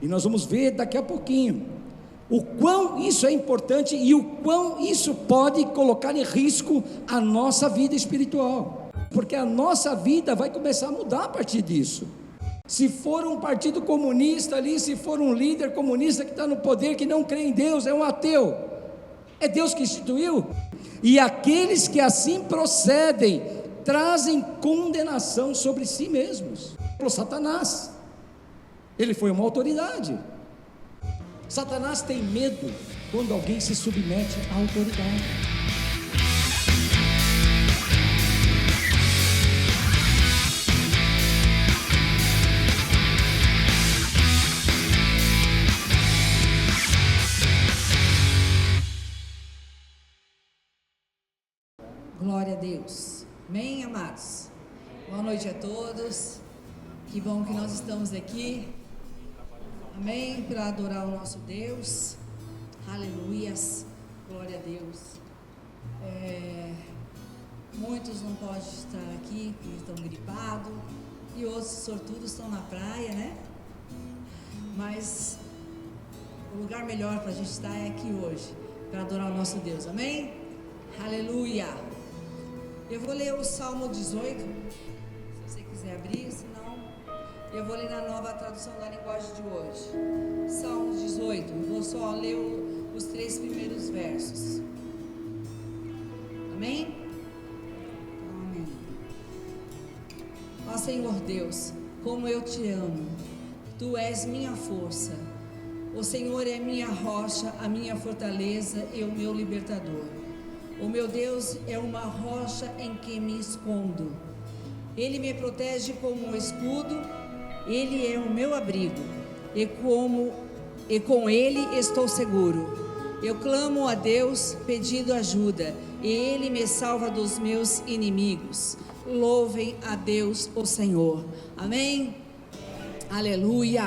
E nós vamos ver daqui a pouquinho o quão isso é importante e o quão isso pode colocar em risco a nossa vida espiritual, porque a nossa vida vai começar a mudar a partir disso. Se for um partido comunista ali, se for um líder comunista que está no poder, que não crê em Deus, é um ateu, é Deus que instituiu, e aqueles que assim procedem, trazem condenação sobre si mesmos. Por Satanás, ele foi uma autoridade. Satanás tem medo quando alguém se submete à autoridade. Glória a Deus. Amém, amados? Boa noite a todos. Que bom que nós estamos aqui. Amém, para adorar o nosso Deus. Aleluias, glória a Deus. Muitos não podem estar aqui porque estão gripados, e outros sortudos estão na praia, né? Mas o lugar melhor para a gente estar é aqui hoje, para adorar o nosso Deus, amém? Aleluia. Eu vou ler o Salmo 18, se você quiser abrir, senão eu vou ler na nova tradução da linguagem de hoje. Salmo 18, eu vou só ler os 3 primeiros versos. Amém? Amém. Ó Senhor Deus, como eu te amo, Tu és minha força. O Senhor é minha rocha, a minha fortaleza e o meu libertador. O meu Deus é uma rocha em que me escondo. Ele me protege como um escudo. Ele é o meu abrigo, e com Ele estou seguro. Eu clamo a Deus pedindo ajuda, e Ele me salva dos meus inimigos. Louvem a Deus, o Senhor. Amém? Aleluia.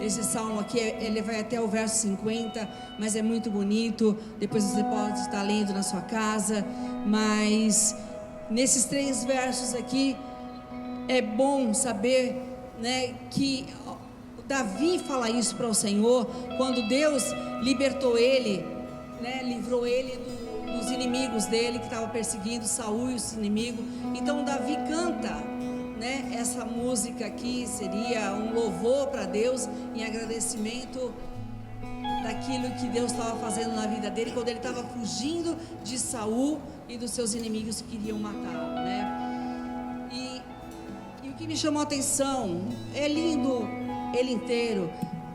Esse salmo aqui, ele vai até o verso 50, mas é muito bonito. Depois você pode estar lendo na sua casa, mas nesses 3 versos aqui, é bom saber, né, que Davi fala isso para o Senhor, quando Deus libertou ele, né, livrou ele dos inimigos dele, que estavam perseguindo Saul e os inimigos. Então Davi canta, né, essa música aqui, seria um louvor para Deus, em agradecimento daquilo que Deus estava fazendo na vida dele, quando ele estava fugindo de Saul e dos seus inimigos que queriam matá-lo, né? O que me chamou a atenção, é lindo ele inteiro,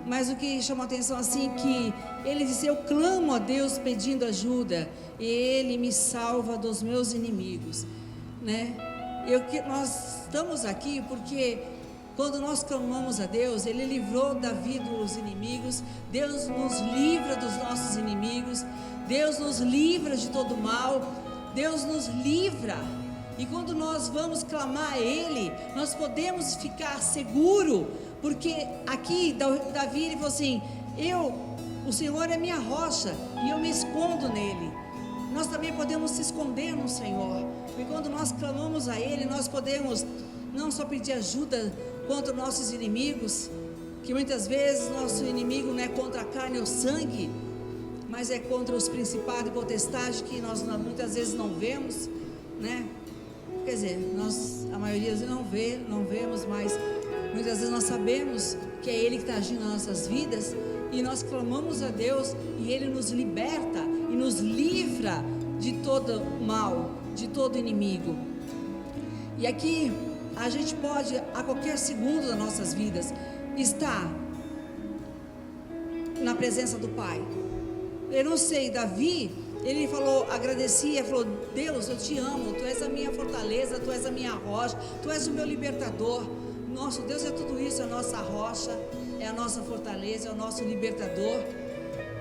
mas o que chamou a atenção assim, que ele disse: eu clamo a Deus pedindo ajuda, e Ele me salva dos meus inimigos, né? Nós estamos aqui porque quando nós clamamos a Deus, Ele livrou Davi dos inimigos. Deus nos livra dos nossos inimigos, Deus nos livra de todo mal, Deus nos livra. E quando nós vamos clamar a Ele, nós podemos ficar seguro, porque aqui Davi, ele falou assim: o Senhor é minha rocha, e eu me escondo nele. Nós também podemos se esconder no Senhor, e quando nós clamamos a Ele, nós podemos não só pedir ajuda contra nossos inimigos, que muitas vezes nosso inimigo não é contra a carne ou sangue, mas é contra os principados e potestades, que nós muitas vezes não vemos, né? Quer dizer, a maioria não vemos, mas muitas vezes nós sabemos que é Ele que está agindo nas nossas vidas, e nós clamamos a Deus, e Ele nos liberta e nos livra de todo mal, de todo inimigo. E aqui a gente pode, a qualquer segundo das nossas vidas, estar na presença do Pai. Eu não sei, Davi, ele falou, agradecia, falou: Deus, eu te amo, Tu és a minha fortaleza, Tu és a minha rocha, Tu és o meu libertador. Nosso Deus é tudo isso, é a nossa rocha, é a nossa fortaleza, é o nosso libertador.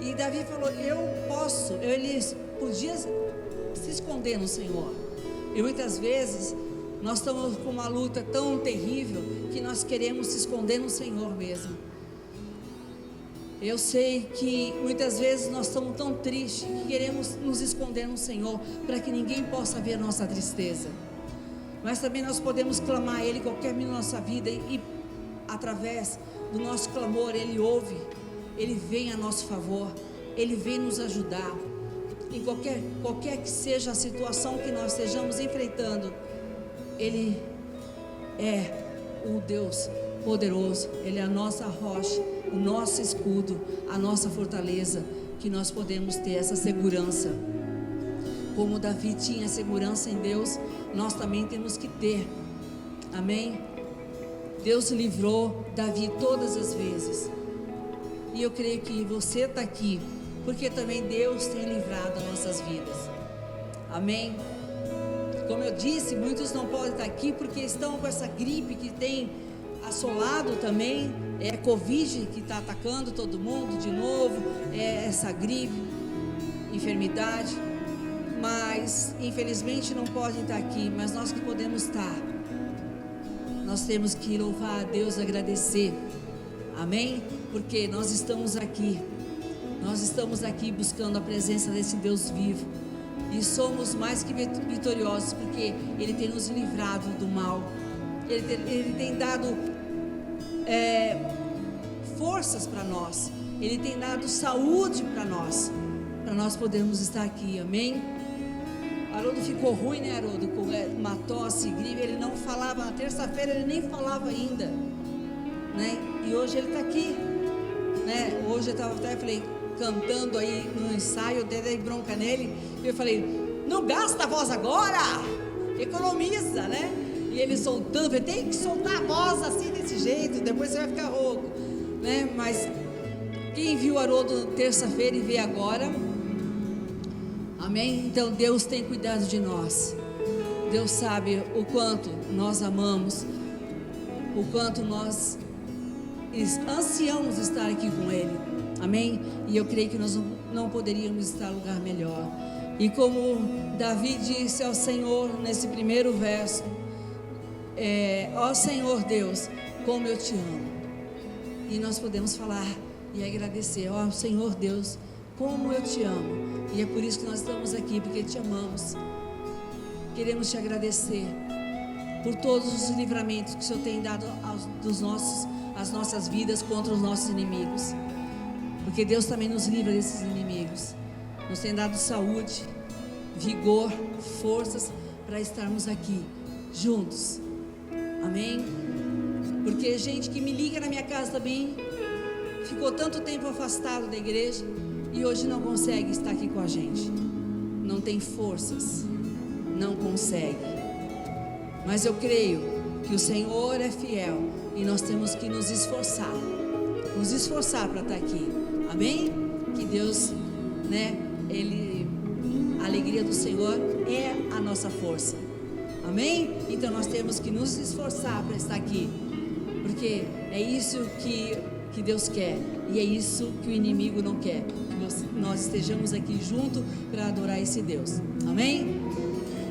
E Davi falou: ele podia se esconder no Senhor. E muitas vezes nós estamos com uma luta tão terrível que nós queremos se esconder no Senhor mesmo. Eu sei que muitas vezes nós estamos tão tristes que queremos nos esconder no Senhor, para que ninguém possa ver a nossa tristeza. Mas também nós podemos clamar a Ele qualquer minuto da nossa vida, e através do nosso clamor, Ele ouve, Ele vem a nosso favor, Ele vem nos ajudar. Em qualquer que seja a situação que nós estejamos enfrentando, Ele é o Deus poderoso, Ele é a nossa rocha, o nosso escudo, a nossa fortaleza, que nós podemos ter essa segurança. Como Davi tinha segurança em Deus, nós também temos que ter. Amém? Deus livrou Davi todas as vezes, e eu creio que você está aqui porque também Deus tem livrado as nossas vidas. Amém? Como eu disse, muitos não podem estar aqui porque estão com essa gripe que tem assolado também, é Covid que está atacando todo mundo de novo, é essa gripe, enfermidade, mas infelizmente não podem estar aqui, mas nós que podemos estar, nós temos que louvar a Deus, agradecer, amém? Porque nós estamos aqui buscando a presença desse Deus vivo, e somos mais que vitoriosos, porque Ele tem nos livrado do mal, Ele tem dado forças para nós, Ele tem dado saúde para nós podermos estar aqui, amém? Haroldo ficou ruim, né, Haroldo? Com uma tosse, gripe, ele não falava, na terça-feira ele nem falava ainda, né? E hoje ele está aqui, né? Hoje eu estava até, falei, cantando aí no ensaio, eu dei bronca nele, e eu falei, não gasta a voz agora, economiza, né? E ele soltando, eu falei, tem que soltar a voz assim, desse jeito, depois você vai ficar rouco, né? Mas quem viu o Haroldo terça-feira e vê agora, amém? Então Deus tem cuidado de nós, Deus sabe o quanto nós amamos, o quanto nós ansiamos estar aqui com Ele, amém? E eu creio que nós não poderíamos estar em lugar melhor. E como Davi disse ao Senhor nesse primeiro verso, ó Senhor Deus, como eu te amo. E nós podemos falar e agradecer, ó Senhor Deus, como eu te amo. E é por isso que nós estamos aqui, porque te amamos. Queremos te agradecer por todos os livramentos que o Senhor tem dado às nossas vidas contra os nossos inimigos, porque Deus também nos livra desses inimigos, nos tem dado saúde, vigor, forças para estarmos aqui juntos, amém? Porque gente que me liga na minha casa também ficou tanto tempo afastado da igreja e hoje não consegue estar aqui com a gente, não tem forças, não consegue, mas eu creio que o Senhor é fiel e nós temos que nos esforçar para estar aqui, amém? Que Deus, né, a alegria do Senhor é a nossa força, amém? Então nós temos que nos esforçar para estar aqui, porque é isso que Deus quer, e é isso que o inimigo não quer, que nós estejamos aqui junto para adorar esse Deus, amém?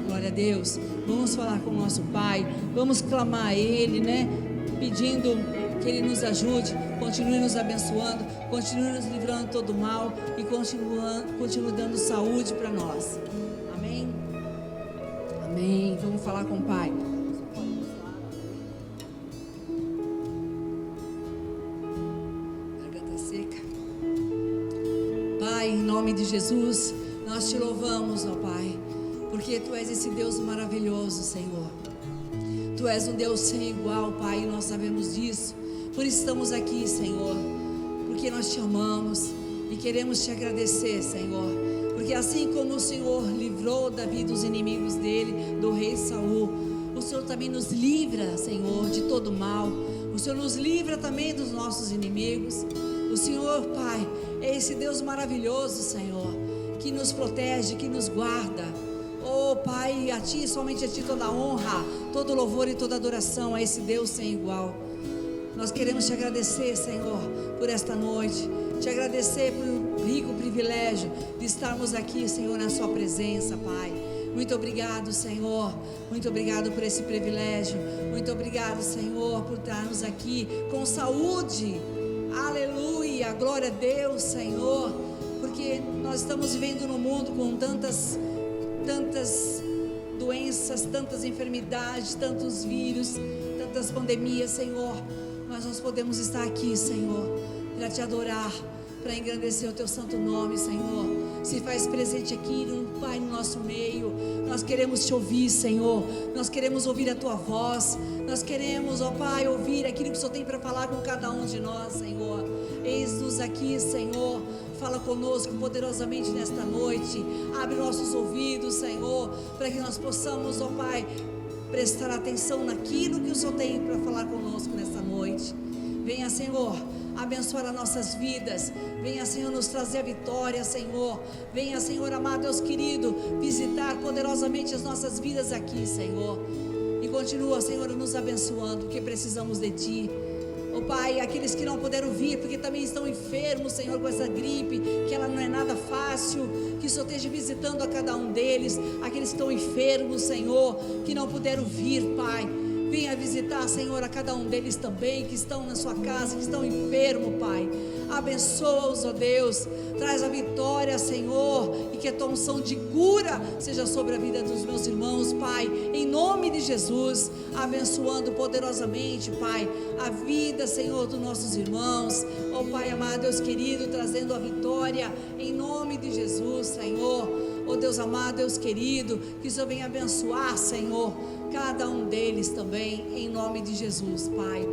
Glória a Deus. Vamos falar com o nosso Pai, vamos clamar a Ele, né, pedindo que Ele nos ajude, continue nos abençoando, continue nos livrando de todo mal e continue dando saúde para nós, amém? Amém. Vamos falar com o Pai. Garganta seca. Pai, em nome de Jesus, nós te louvamos, ó Pai, porque Tu és esse Deus maravilhoso, Senhor. Tu és um Deus sem igual, Pai, e nós sabemos disso. Por isso estamos aqui, Senhor, porque nós te amamos e queremos te agradecer, Senhor, porque assim como o Senhor livrou Davi dos inimigos dele, do rei Saul, o Senhor também nos livra, Senhor, de todo mal. O Senhor nos livra também dos nossos inimigos. O Senhor, Pai, é esse Deus maravilhoso, Senhor, que nos protege, que nos guarda. Oh Pai, a Ti, somente a Ti toda a honra, todo louvor e toda adoração a esse Deus sem igual. Nós queremos te agradecer, Senhor, por esta noite, te agradecer por rico privilégio de estarmos aqui, Senhor, na Sua presença, Pai. Muito obrigado, Senhor, muito obrigado por esse privilégio, muito obrigado, Senhor, por estarmos aqui com saúde, aleluia, glória a Deus, Senhor, porque nós estamos vivendo num mundo com tantas doenças, tantas enfermidades, tantos vírus, tantas pandemias, Senhor, mas nós podemos estar aqui, Senhor, para te adorar, para engrandecer o teu santo nome, Senhor. Se faz presente aqui, Pai, no nosso meio. Nós queremos te ouvir, Senhor. Nós queremos ouvir a tua voz. Nós queremos, ó Pai, ouvir aquilo que o Senhor tem para falar com cada um de nós, Senhor. Eis-nos aqui, Senhor. Fala conosco poderosamente nesta noite. Abre nossos ouvidos, Senhor, para que nós possamos, ó Pai, prestar atenção naquilo que o Senhor tem para falar conosco nesta noite. Venha, Senhor, abençoar as nossas vidas. Venha, Senhor, nos trazer a vitória, Senhor. Venha, Senhor, amado Deus querido, visitar poderosamente as nossas vidas aqui, Senhor. E continua, Senhor, nos abençoando, porque precisamos de Ti. Oh Pai, aqueles que não puderam vir, porque também estão enfermos, Senhor, com essa gripe, que ela não é nada fácil, que o Senhor esteja visitando a cada um deles, aqueles que estão enfermos, Senhor, que não puderam vir, Pai. Venha visitar, Senhor, a cada um deles também, que estão na sua casa, que estão enfermos, Pai. Abençoa-os, ó Deus. Traz a vitória, Senhor, e que a tua unção de cura seja sobre a vida dos meus irmãos, Pai. Em nome de Jesus, abençoando poderosamente, Pai, a vida, Senhor, dos nossos irmãos. Ó Pai amado, Deus querido, trazendo a vitória, em nome de Jesus, Senhor. Ó Deus amado, Deus querido, que o Senhor venha abençoar, Senhor, cada um deles também, em nome de Jesus, Pai.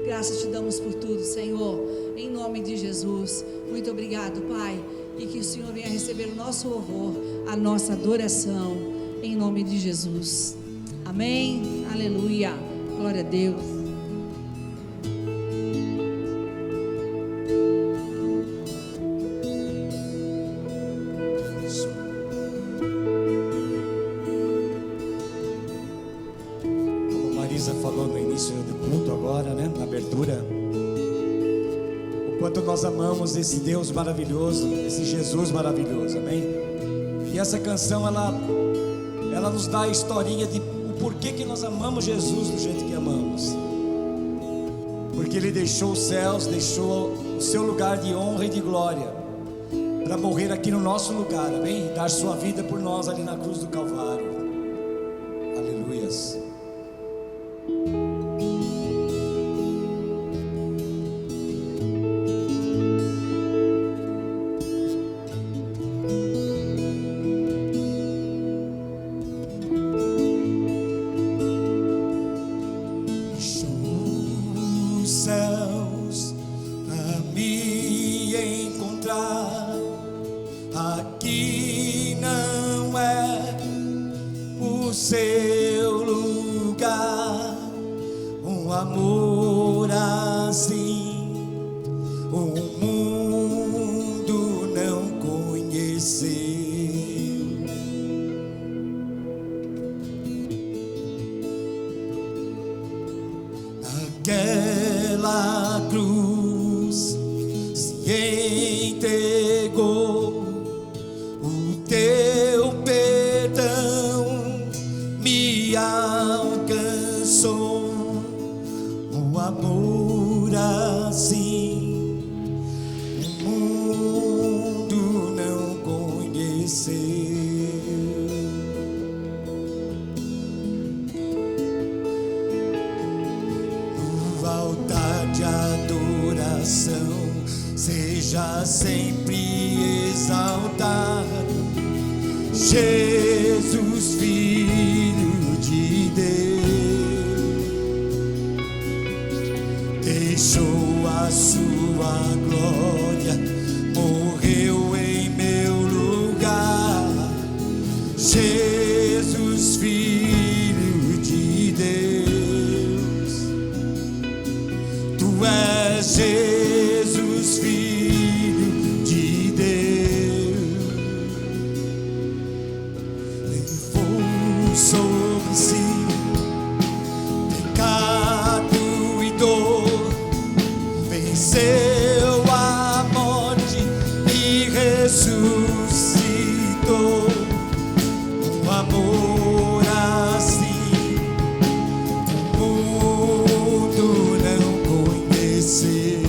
Graças te damos por tudo, Senhor, em nome de Jesus. Muito obrigado, Pai, e que o Senhor venha receber o nosso louvor, a nossa adoração, em nome de Jesus. Amém, aleluia, glória a Deus. Falou no início do culto agora, né, na abertura, o quanto nós amamos esse Deus maravilhoso, esse Jesus maravilhoso, amém? E essa canção, ela nos dá a historinha de o porquê que nós amamos Jesus do jeito que amamos, porque Ele deixou os céus, deixou o seu lugar de honra e de glória, para morrer aqui no nosso lugar, amém? Dar sua vida por nós ali na cruz do Calvário, aleluias. Aqui não é o seu lugar, um amor assim o mundo não conheceu. Aquela cruz se entregou, o teu perdão me alcançou, um amor assim o mundo não conheceu. O altar de adoração seja sempre exaltado, Jesus, Filho de Deus, deixou a sua glória, morreu em meu lugar. Jesus, Filho de Deus, tu és Jesus, Filho de Deus, levou sobre si pecado e dor, venceu a morte e ressuscitou, um amor assim o mundo não conheceu.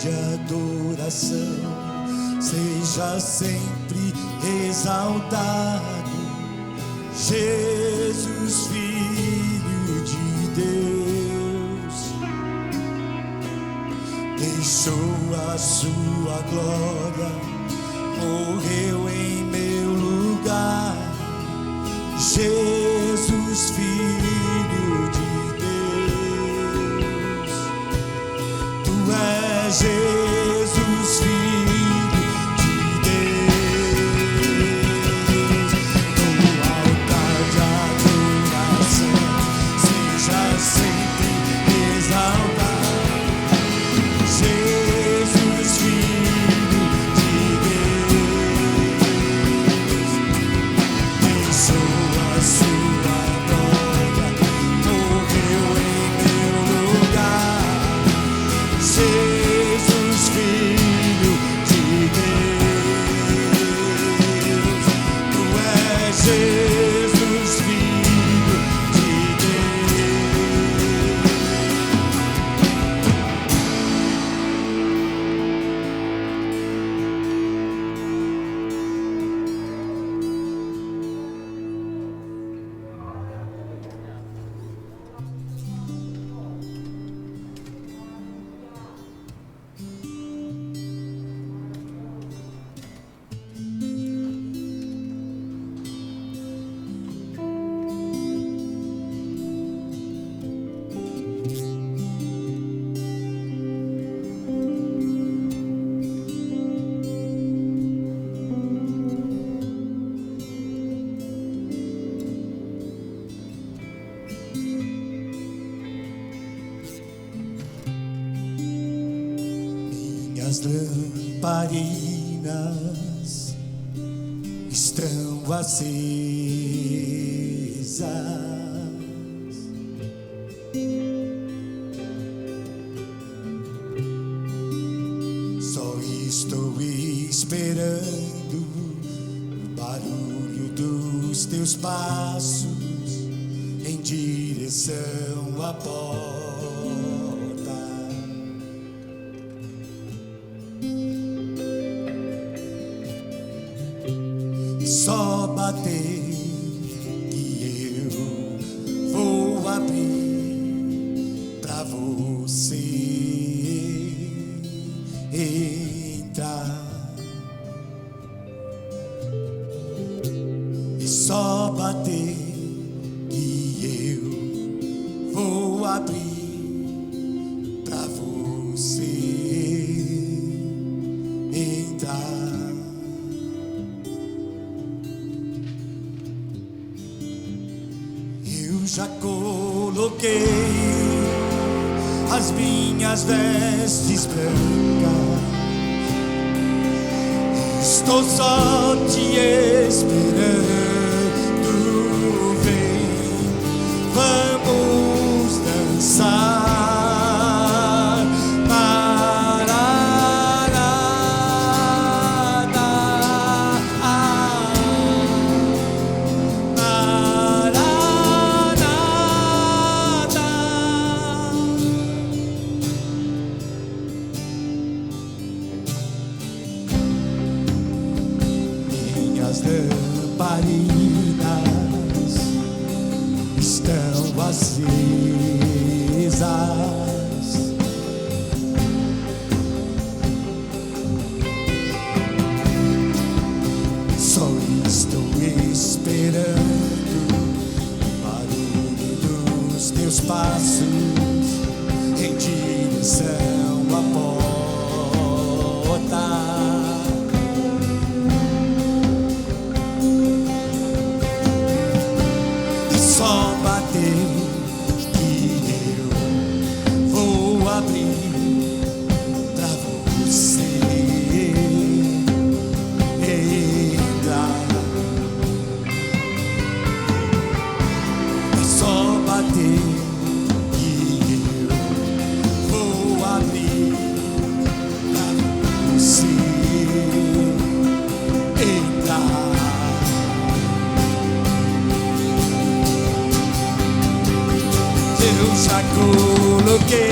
de adoração seja sempre exaltado, Jesus, Filho de Deus, deixou a sua glória, morreu em meu lugar, Jesus, Filho de Deus, tu és Jesus, Filho de Deus, no altar de adoração seja sempre exaltado, Jesus, Filho de Deus, deixou a sua glória, morreu em meu lugar, Jesus, Filho de Deus, tu és Jesus, Filho de Deus. Minhas lamparinas estão acesas, só estou esperando o barulho dos teus passos em direção à porta. Só bater e eu vou abrir pra você entrar. E só bater e eu vou abrir pra você entrar. Já coloquei as minhas vestes brancas, estou só te esperando, vem, vamos dançar. As lamparinas estão acesas, só estou esperando o barulho dos teus passos em direção à porta. Só bater que eu vou abrir pra você entrar. É só bater que eu vou abrir pra você entrar. Eu já coloquei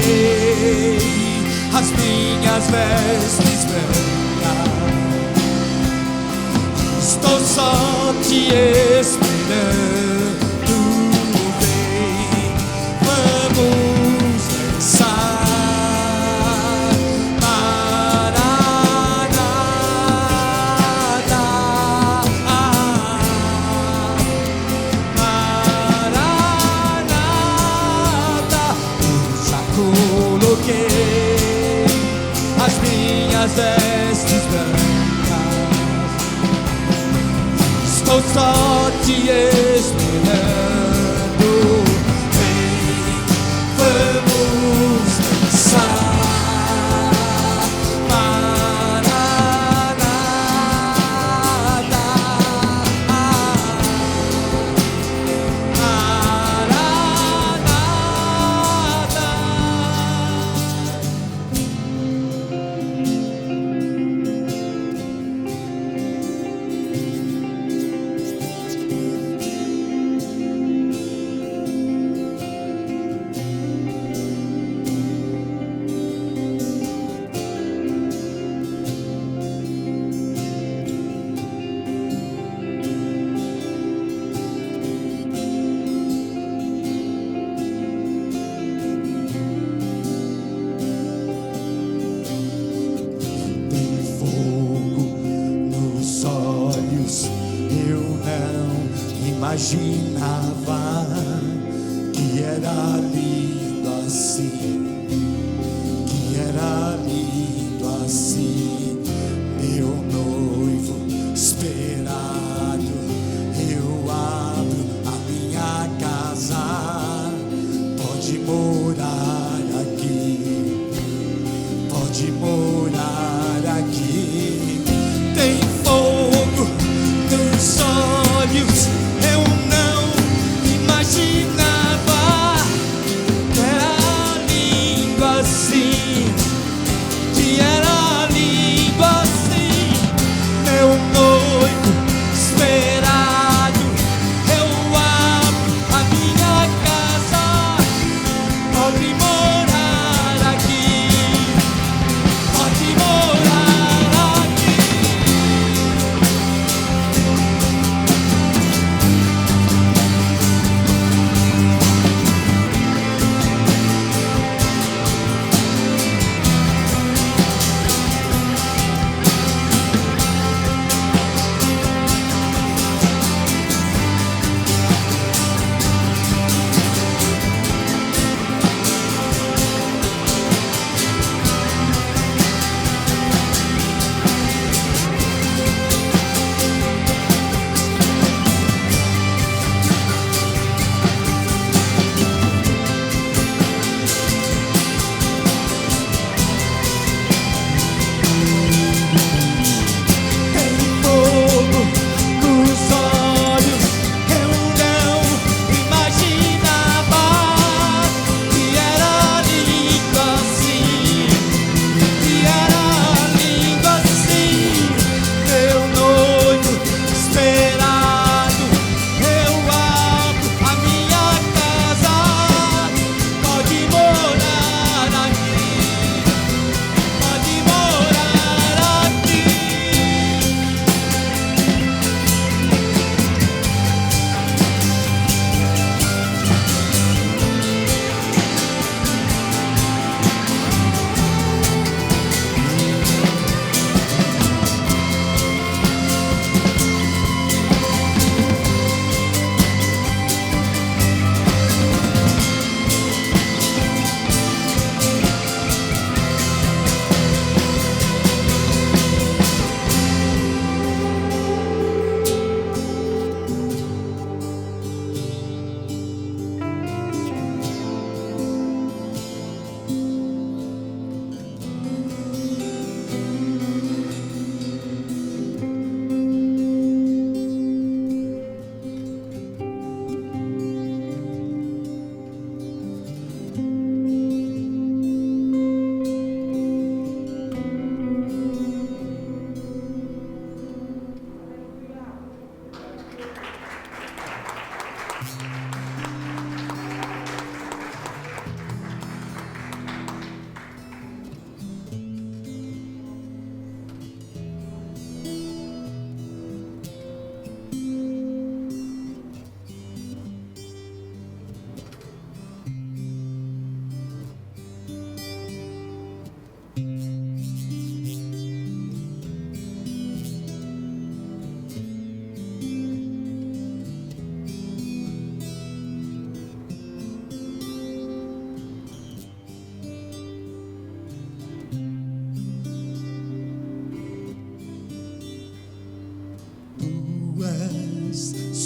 as minhas vestes brancas. Estou só te esperando, vem, vamos dançar. Coloquei as minhas vestes brancas, estou só te esperando, vem, vamos dançar. Imaginava que era lindo assim, que era lindo assim, meu noivo esperado. Eu abro a minha casa, pode morar aqui, pode morar aqui. Tem fogo nos olhos. Eu não imaginava que era lindo assim, que era lindo assim, meu noivo esperado. Eu abro a minha casa, pode morar aqui, pode morar aqui.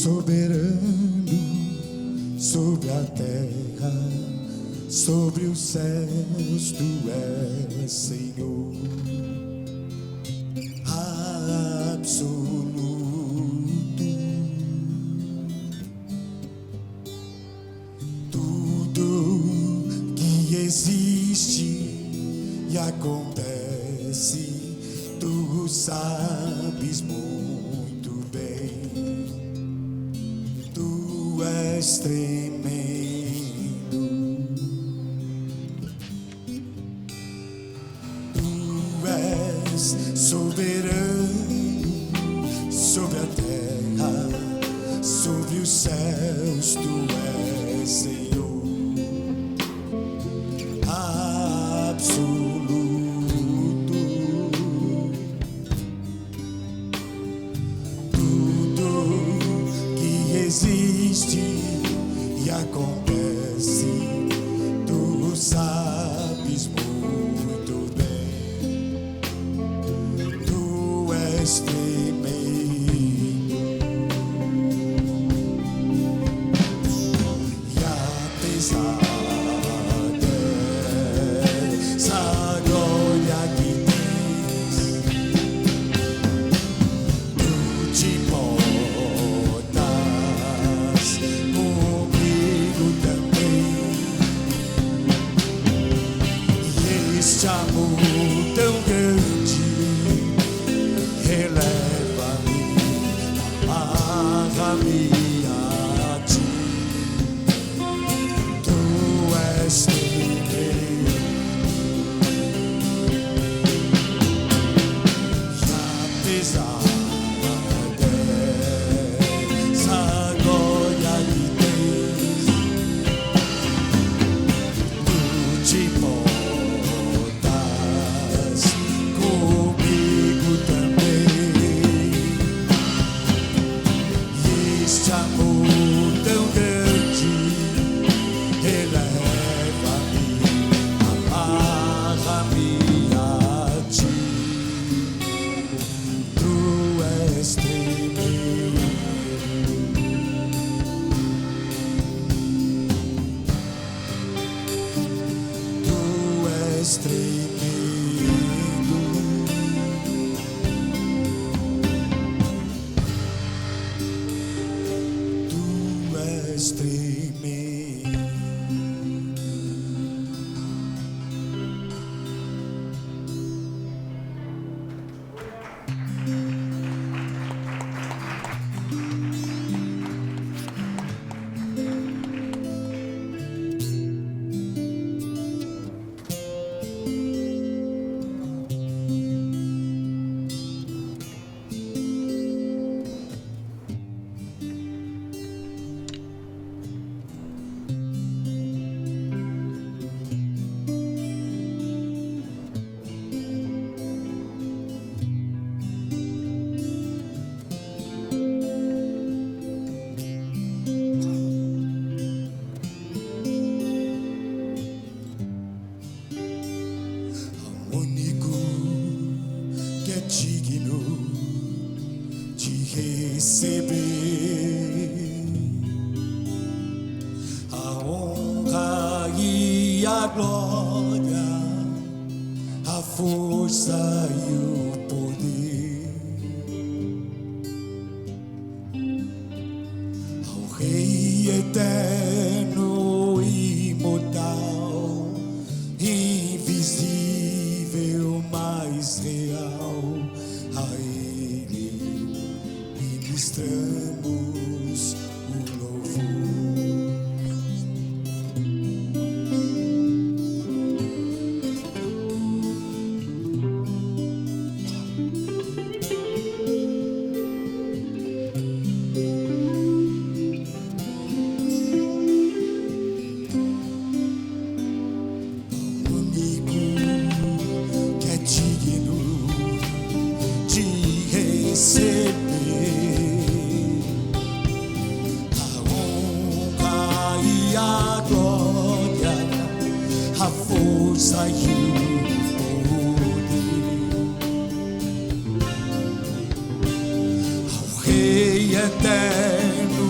soberano sobre a terra, sobre os céus, tu és Senhor absoluto. Tudo que existe e acontece, tu sabes muito bem. Tu és tremendo. Tu és soberano sobre a terra, sobre os céus, tu és Senhor absoluto. Existe e acontece, tu sabes muito bem. Tu és tremendo. E apesar dessa glória que tens, tu te este amor tão grande releva-me, amarra-me a ti. Tu és tremendo. E apesar dessa glória que tens, tu te comigo também. Este amor tão grande eleva-me, amarra-me a ti. Tu és tremendo. Tu és tremendo. Digno de receber a honra e a glória, a força e o poder ao Rei eterno, imortal, invisível, mais real. A Ele ministramos o louvor. O único que é digno de receber a honra e a glória, a força e o poder ao Rei eterno,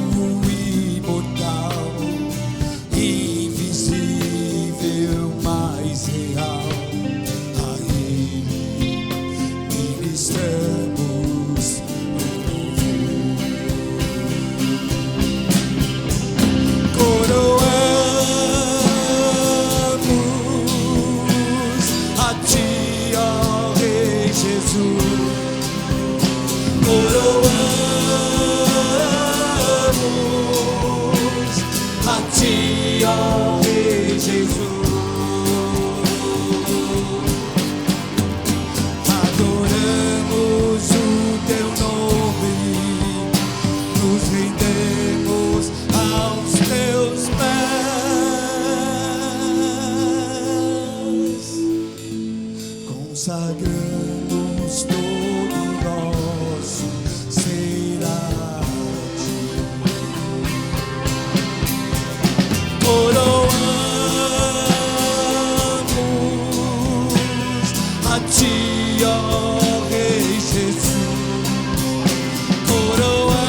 consagramos todo nosso ser a ti. Coroamos a ti, ó Rei Jesus. Coroamos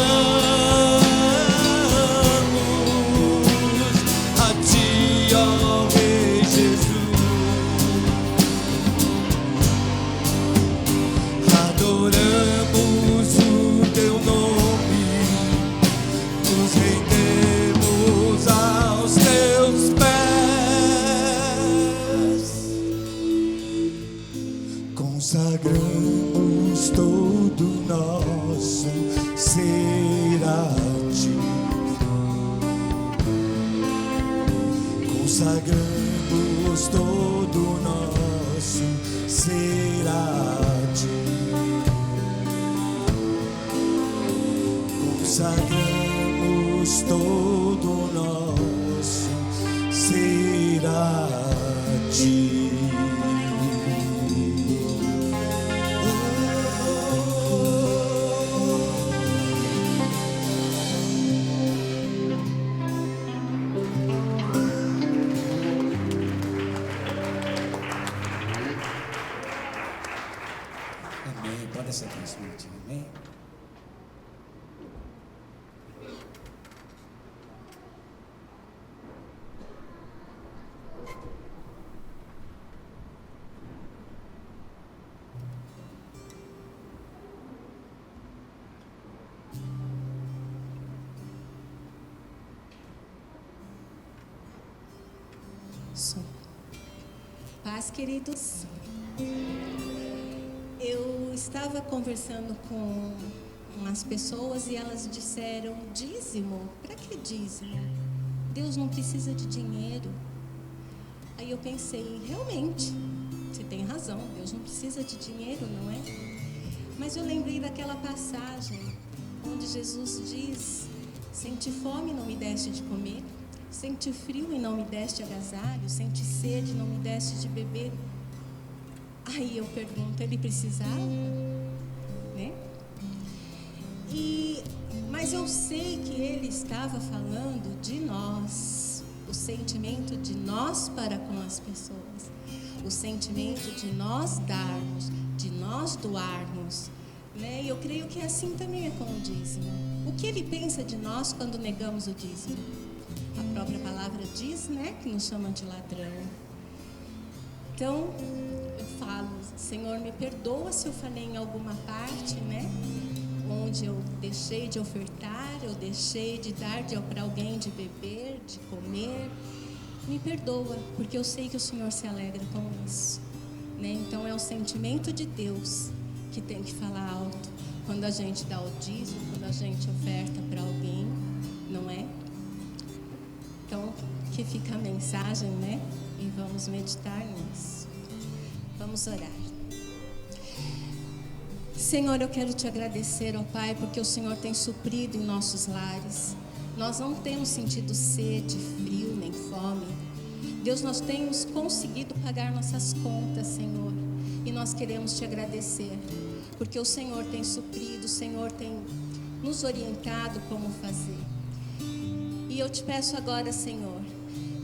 a ti, ó Rei Jesus. Adoramos o teu nome, nos rendemos aos teus pés, consagramos todo nosso ser a ti, consagramos todo nosso ser a ti. Consagramos todo nosso ser a ti. Amém. Pode ser transmitido. Amém. Paz, queridos. Eu estava conversando com umas pessoas e elas disseram: dízimo? Para que dízimo? Deus não precisa de dinheiro. Aí eu pensei, realmente, você tem razão, Deus não precisa de dinheiro, não é? Mas eu lembrei daquela passagem onde Jesus diz: senti fome e não me deste de comer, senti frio e não me deste agasalho, senti sede e não me deste de beber. Aí eu pergunto, ele precisava? Né? Mas eu sei que ele estava falando de nós, o sentimento de nós para com as pessoas, o sentimento de nós darmos, de nós doarmos, né? E eu creio que assim também é com o dízimo. O que ele pensa de nós quando negamos o dízimo? A própria palavra diz, né, que nos chama de ladrão. Então, eu falo, Senhor, me perdoa se eu falei em alguma parte, né, onde eu deixei de ofertar, eu deixei de dar para alguém de beber, de comer. Me perdoa, porque eu sei que o Senhor se alegra com isso, né? Então, é o sentimento de Deus que tem que falar alto quando a gente dá o dízimo, quando a gente oferta para alguém, não é? Então, que fica a mensagem, né? E vamos meditar nisso. Vamos orar. Senhor, eu quero te agradecer, ó Pai, porque o Senhor tem suprido em nossos lares. Nós não temos sentido sede, frio, nem fome. Deus, nós temos conseguido pagar nossas contas, Senhor. E nós queremos te agradecer, porque o Senhor tem suprido, o Senhor tem nos orientado como fazer. E eu te peço agora, Senhor,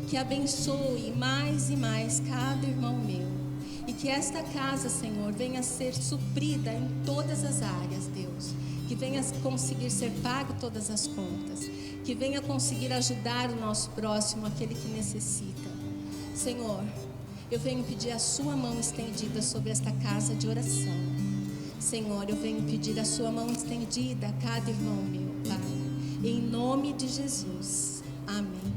que abençoe mais e mais cada irmão meu. E que esta casa, Senhor, venha a ser suprida em todas as áreas, Deus. Que venha a conseguir ser pago todas as contas. Que venha a conseguir ajudar o nosso próximo, aquele que necessita. Senhor, eu venho pedir a sua mão estendida sobre esta casa de oração. Senhor, eu venho pedir a sua mão estendida a cada irmão meu, Pai. Em nome de Jesus. Amém.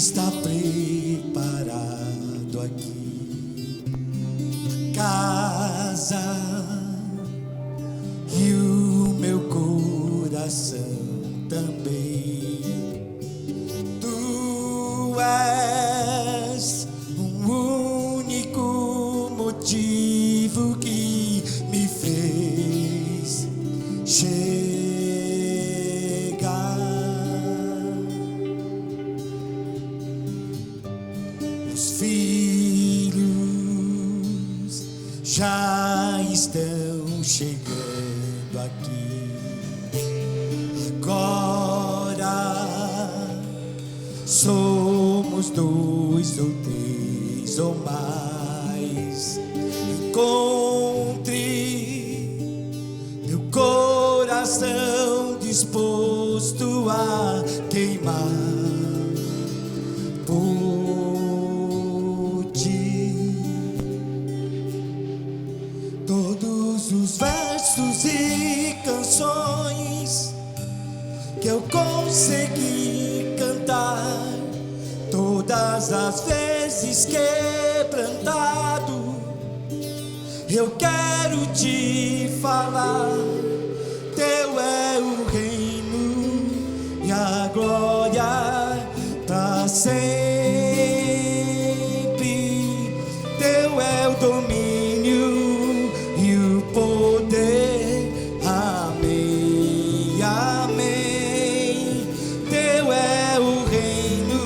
está preparado aqui casa e o meu coração também. Tu és um único motivo que me fez chegar. Os filhos já estão chegando aqui. Agora somos 2 ou 3 ou mais. Encontre meu coração disposto a queimar por ti. Todos os versos e canções que eu consegui cantar, todas as vezes quebrantado, eu quero te falar. Teu é o reino e a glória para sempre. Teu é o domínio e o poder. Amém, amém. Teu é o reino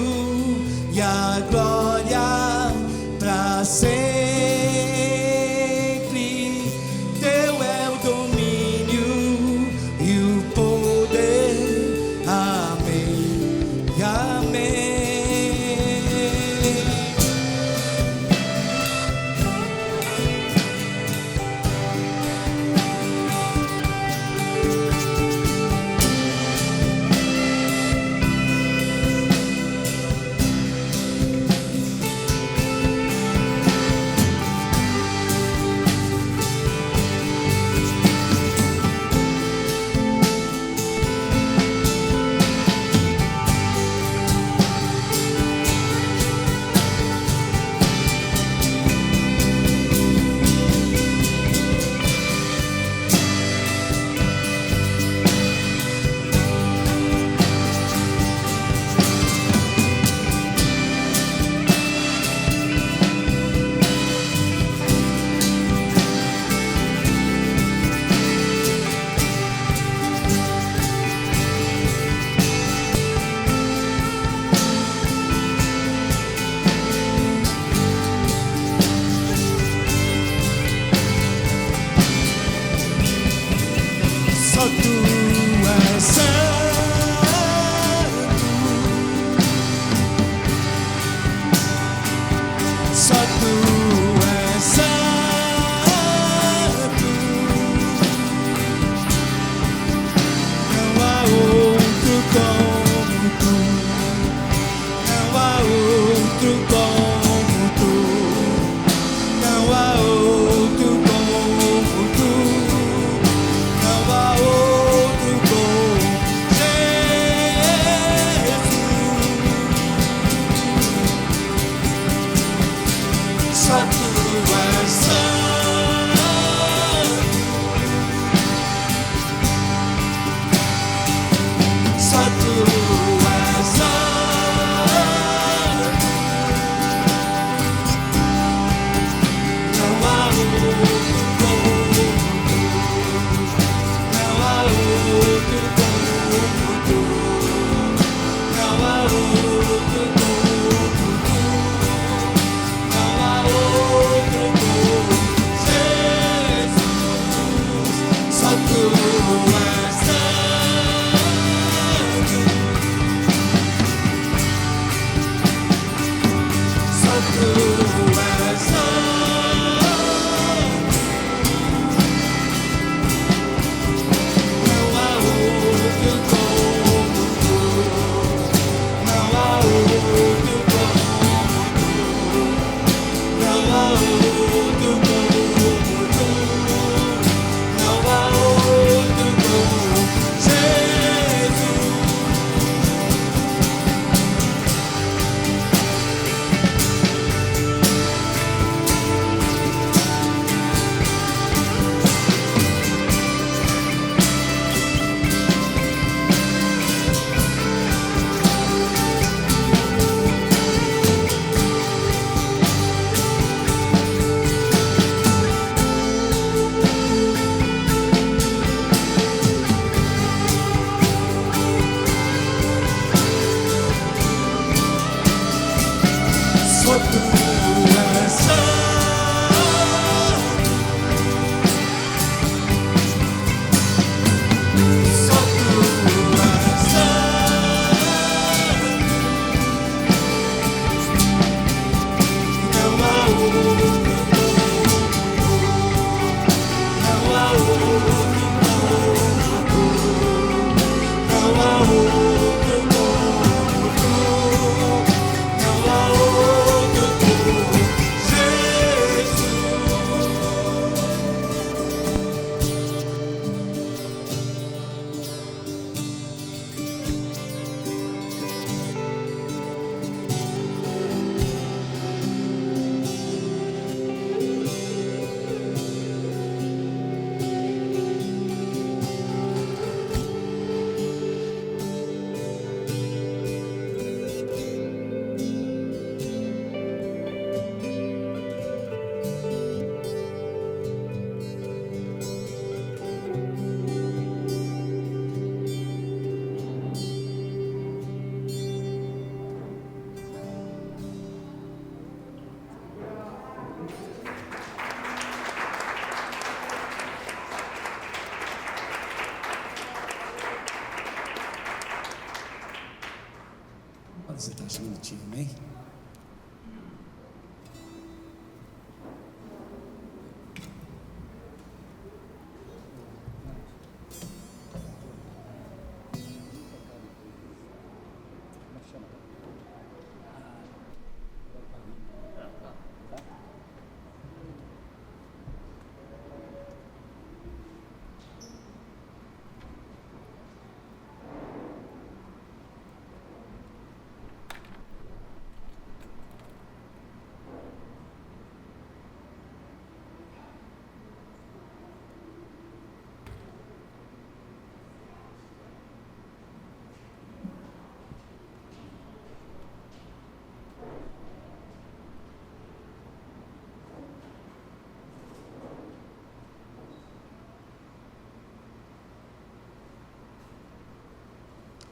e a glória para sempre. Teu é o domínio e o poder. Amém, amém. Só tu és santo, só tu és santo, não há outro como tu, não há outro como tu, não há outro como tu. Não há outro como Jesus. Só tu és santo, só tu és santo, Você está achando o time, hein?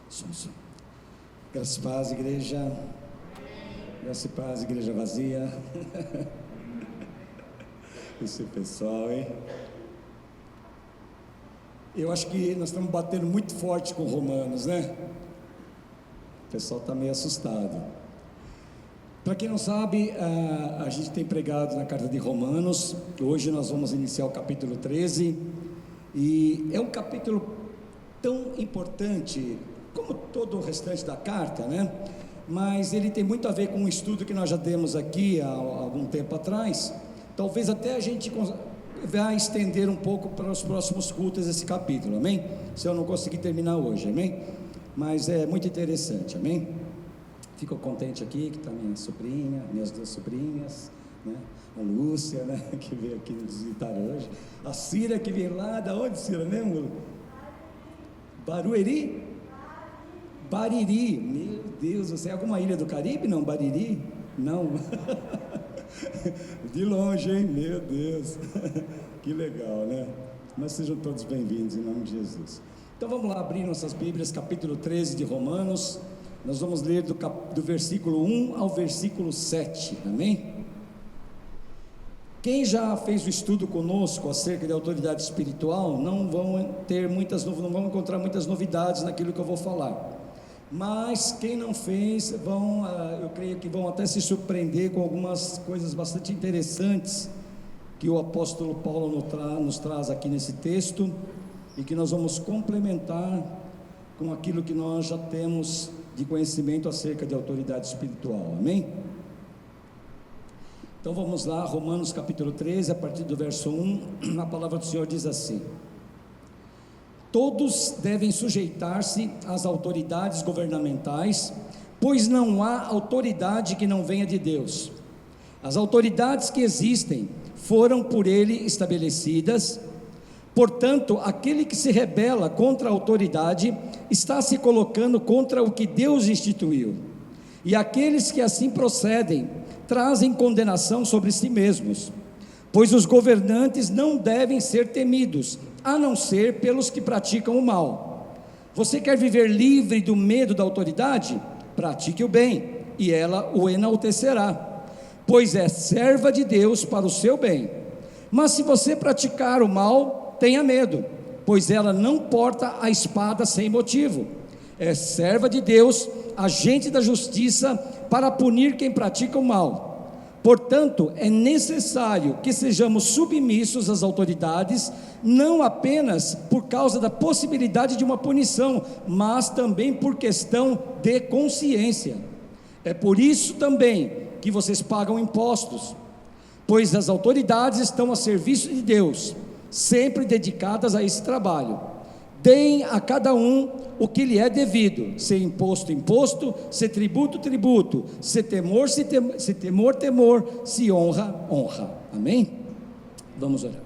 Som. Graça e paz, igreja. Graça e paz, igreja vazia. Esse pessoal, hein? Eu acho que nós estamos batendo muito forte com Romanos, né? O pessoal está meio assustado. Para quem não sabe, a gente tem pregado na carta de Romanos. Hoje nós vamos iniciar o capítulo 13. E é um capítulo tão importante como todo o restante da carta, né? Mas ele tem muito a ver com um estudo que nós já demos aqui há algum tempo atrás. Talvez até a gente vai estender um pouco para os próximos cultos esse capítulo, amém? Se eu não conseguir terminar hoje, amém? Mas é muito interessante, amém? Fico contente aqui que está minha sobrinha, minhas duas sobrinhas, né? A Lúcia, né? Que veio aqui nos visitar hoje. A Cira, que veio lá, da onde, Cira, mesmo? Barueri? Bariri, meu Deus, você é alguma ilha do Caribe? Não, Bariri? Não, de longe, hein? Meu Deus, que legal, né? Mas sejam todos bem-vindos em nome de Jesus. Então vamos lá abrir nossas Bíblias, capítulo 13 de Romanos. Nós vamos ler do versículo 1 ao versículo 7, amém? Quem já fez o estudo conosco acerca de autoridade espiritual, não vão encontrar muitas novidades naquilo que eu vou falar. Mas quem não fez, eu creio que vão até se surpreender com algumas coisas bastante interessantes que o apóstolo Paulo nos traz aqui nesse texto, e que nós vamos complementar com aquilo que nós já temos de conhecimento acerca de autoridade espiritual, amém? Então vamos lá, Romanos capítulo 13, a partir do verso 1, a palavra do Senhor diz assim: todos devem sujeitar-se às autoridades governamentais, pois não há autoridade que não venha de Deus. As autoridades que existem foram por Ele estabelecidas. Portanto, aquele que se rebela contra a autoridade está se colocando contra o que Deus instituiu. E aqueles que assim procedem trazem condenação sobre si mesmos, pois os governantes não devem ser temidos, a não ser pelos que praticam o mal. Você quer viver livre do medo da autoridade? Pratique o bem, e ela o enaltecerá, pois é serva de Deus para o seu bem. Mas se você praticar o mal, tenha medo, pois ela não porta a espada sem motivo. É serva de Deus, agente da justiça, para punir quem pratica o mal. Portanto, é necessário que sejamos submissos às autoridades, não apenas por causa da possibilidade de uma punição, mas também por questão de consciência. É por isso também que vocês pagam impostos, pois as autoridades estão a serviço de Deus, sempre dedicadas a esse trabalho. Deem a cada um o que lhe é devido, se imposto, imposto, se tributo, tributo, se temor, temor, se honra, honra. Amém? Vamos orar.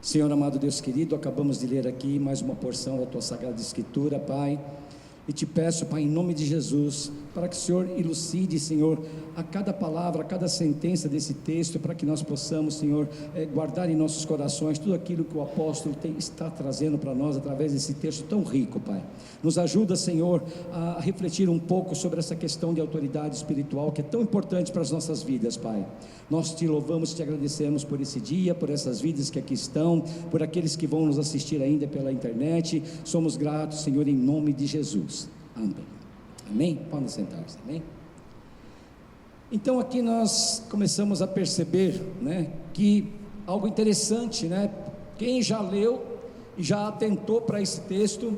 Senhor amado Deus querido, acabamos de ler aqui mais uma porção da Tua Sagrada Escritura, Pai, e te peço, Pai, em nome de Jesus, para que o Senhor elucide, Senhor, a cada palavra, a cada sentença desse texto, para que nós possamos, Senhor, guardar em nossos corações tudo aquilo que o apóstolo está trazendo para nós, através desse texto tão rico, Pai. Nos ajuda, Senhor, a refletir um pouco sobre essa questão de autoridade espiritual, que é tão importante para as nossas vidas, Pai. Nós te louvamos e te agradecemos por esse dia, por essas vidas que aqui estão, por aqueles que vão nos assistir ainda pela internet. Somos gratos, Senhor, em nome de Jesus. Amém. Amém? Podem sentar-se, amém? Então aqui nós começamos a perceber, né, que algo interessante, né? Quem já leu e já atentou para esse texto,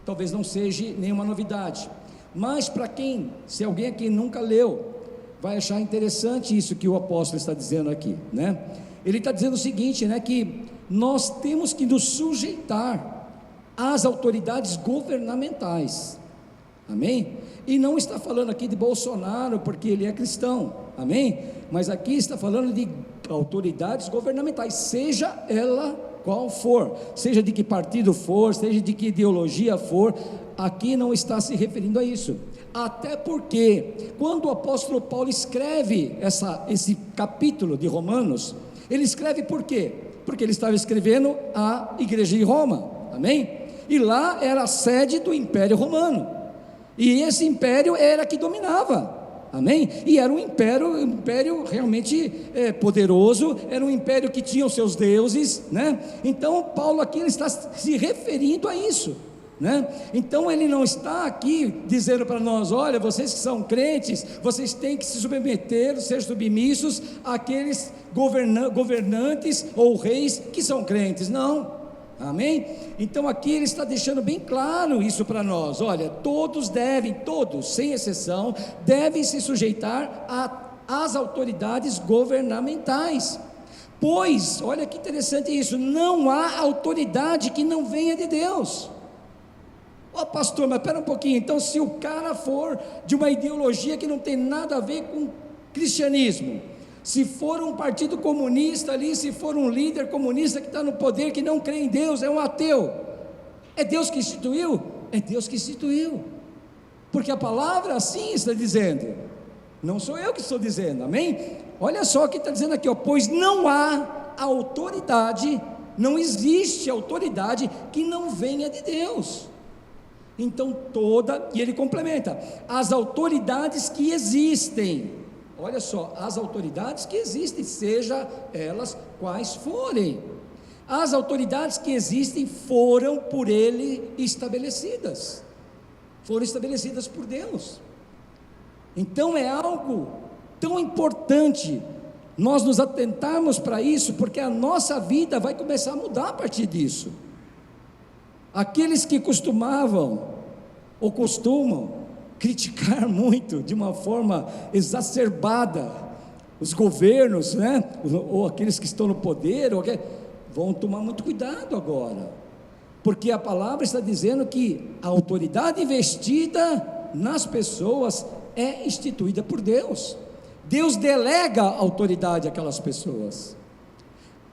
talvez não seja nenhuma novidade, mas para quem, se alguém aqui nunca leu, vai achar interessante isso que o apóstolo está dizendo aqui, né? Ele está dizendo o seguinte, né, que nós temos que nos sujeitar às autoridades governamentais, amém? E não está falando aqui de Bolsonaro porque ele é cristão, amém? Mas aqui está falando de autoridades governamentais, seja ela qual for, seja de que partido for, seja de que ideologia for, aqui não está se referindo a isso. Até porque, quando o apóstolo Paulo escreve esse capítulo de Romanos, ele escreve por quê? Porque ele estava escrevendo à igreja de Roma, amém? E lá era a sede do Império Romano, e esse império era que dominava, amém? E era um império realmente poderoso, era um império que tinha os seus deuses, né? Então Paulo aqui ele está se referindo a isso, né? Então ele não está aqui dizendo para nós: olha, vocês que são crentes, vocês têm que se submeter, ser submissos àqueles governantes ou reis que são crentes, não, amém? Então aqui ele está deixando bem claro isso para nós: olha, todos, sem exceção, devem se sujeitar às autoridades governamentais, pois, olha que interessante isso, não há autoridade que não venha de Deus. Pastor, mas espera um pouquinho, então se o cara for de uma ideologia que não tem nada a ver com cristianismo, se for um partido comunista ali, se for um líder comunista que está no poder, que não crê em Deus, é um ateu, é Deus que instituiu? É Deus que instituiu, porque a palavra assim está dizendo, não sou eu que estou dizendo, amém? Olha só o que está dizendo aqui, ó, pois não há autoridade, não existe autoridade que não venha de Deus. Então e ele complementa, as autoridades que existem, olha só, as autoridades que existem, seja elas quais forem, as autoridades que existem foram por ele estabelecidas, foram estabelecidas por Deus. Então é algo tão importante nós nos atentarmos para isso, porque a nossa vida vai começar a mudar a partir disso. Aqueles que costumavam ou costumam criticar muito, de uma forma exacerbada, os governos, né? Ou aqueles que estão no poder, vão tomar muito cuidado agora, porque a palavra está dizendo que a autoridade investida nas pessoas é instituída por Deus. Deus delega autoridade àquelas pessoas.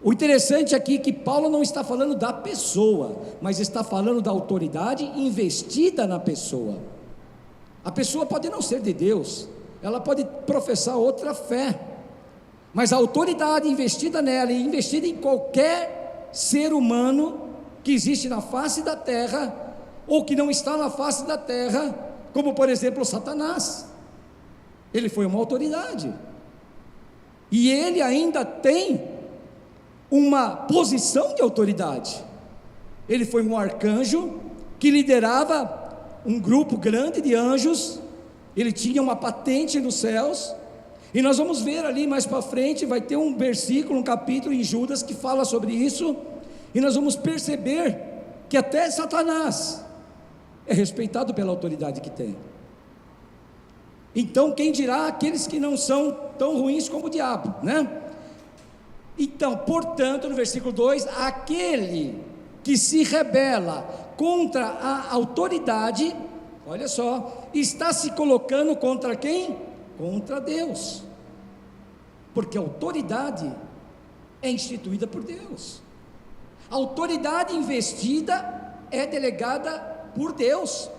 O interessante aqui é que Paulo não está falando da pessoa, mas está falando da autoridade investida na pessoa. A pessoa pode não ser de Deus, ela pode professar outra fé, mas a autoridade investida nela e investida em qualquer ser humano que existe na face da terra, ou que não está na face da terra, como por exemplo Satanás, ele foi uma autoridade, e ele ainda tem uma posição de autoridade. Ele foi um arcanjo que liderava um grupo grande de anjos, ele tinha uma patente nos céus, e nós vamos ver ali mais para frente, vai ter um versículo, um capítulo em Judas que fala sobre isso, e nós vamos perceber que até Satanás é respeitado pela autoridade que tem. Então quem dirá aqueles que não são tão ruins como o diabo, né? Então, portanto, no versículo 2, aquele que se rebela contra a autoridade, olha só, está se colocando contra quem? Contra Deus, porque a autoridade é instituída por Deus, a autoridade investida é delegada por Deus.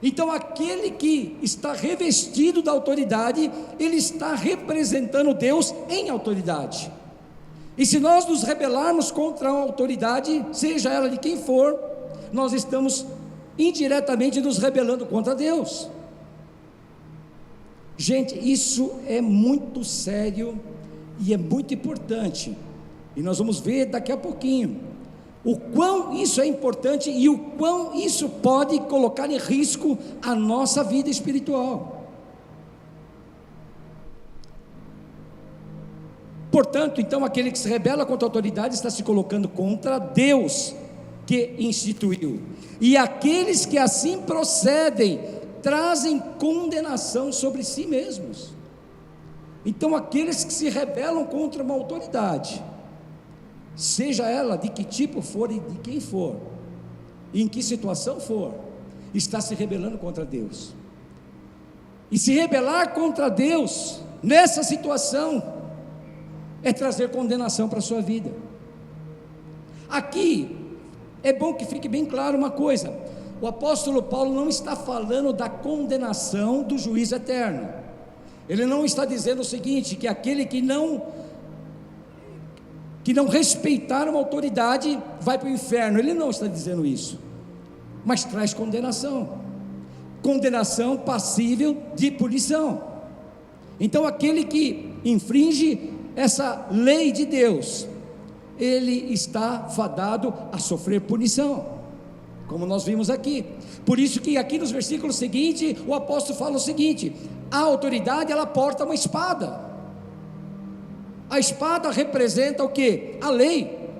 Então aquele que está revestido da autoridade, ele está representando Deus em autoridade. E se nós nos rebelarmos contra a autoridade, seja ela de quem for, nós estamos indiretamente nos rebelando contra Deus. Gente, isso é muito sério e é muito importante, e nós vamos ver daqui a pouquinho o quão isso é importante e o quão isso pode colocar em risco a nossa vida espiritual. Portanto, então, aquele que se rebela contra a autoridade está se colocando contra Deus que instituiu, e aqueles que assim procedem trazem condenação sobre si mesmos. Então, aqueles que se rebelam contra uma autoridade, seja ela de que tipo for e de quem for, e em que situação for, está se rebelando contra Deus. E se rebelar contra Deus nessa situação é trazer condenação para a sua vida. Aqui é bom que fique bem claro uma coisa: o apóstolo Paulo não está falando da condenação do juízo eterno. Ele não está dizendo o seguinte, que aquele que não respeitar uma autoridade vai para o inferno. Ele não está dizendo isso, mas traz condenação passível de punição. Então, aquele que infringe essa lei de Deus, ele está fadado a sofrer punição, como nós vimos aqui. Por isso que aqui nos versículos seguintes, o apóstolo fala o seguinte: a autoridade, ela porta uma espada. A espada representa o quê? A lei,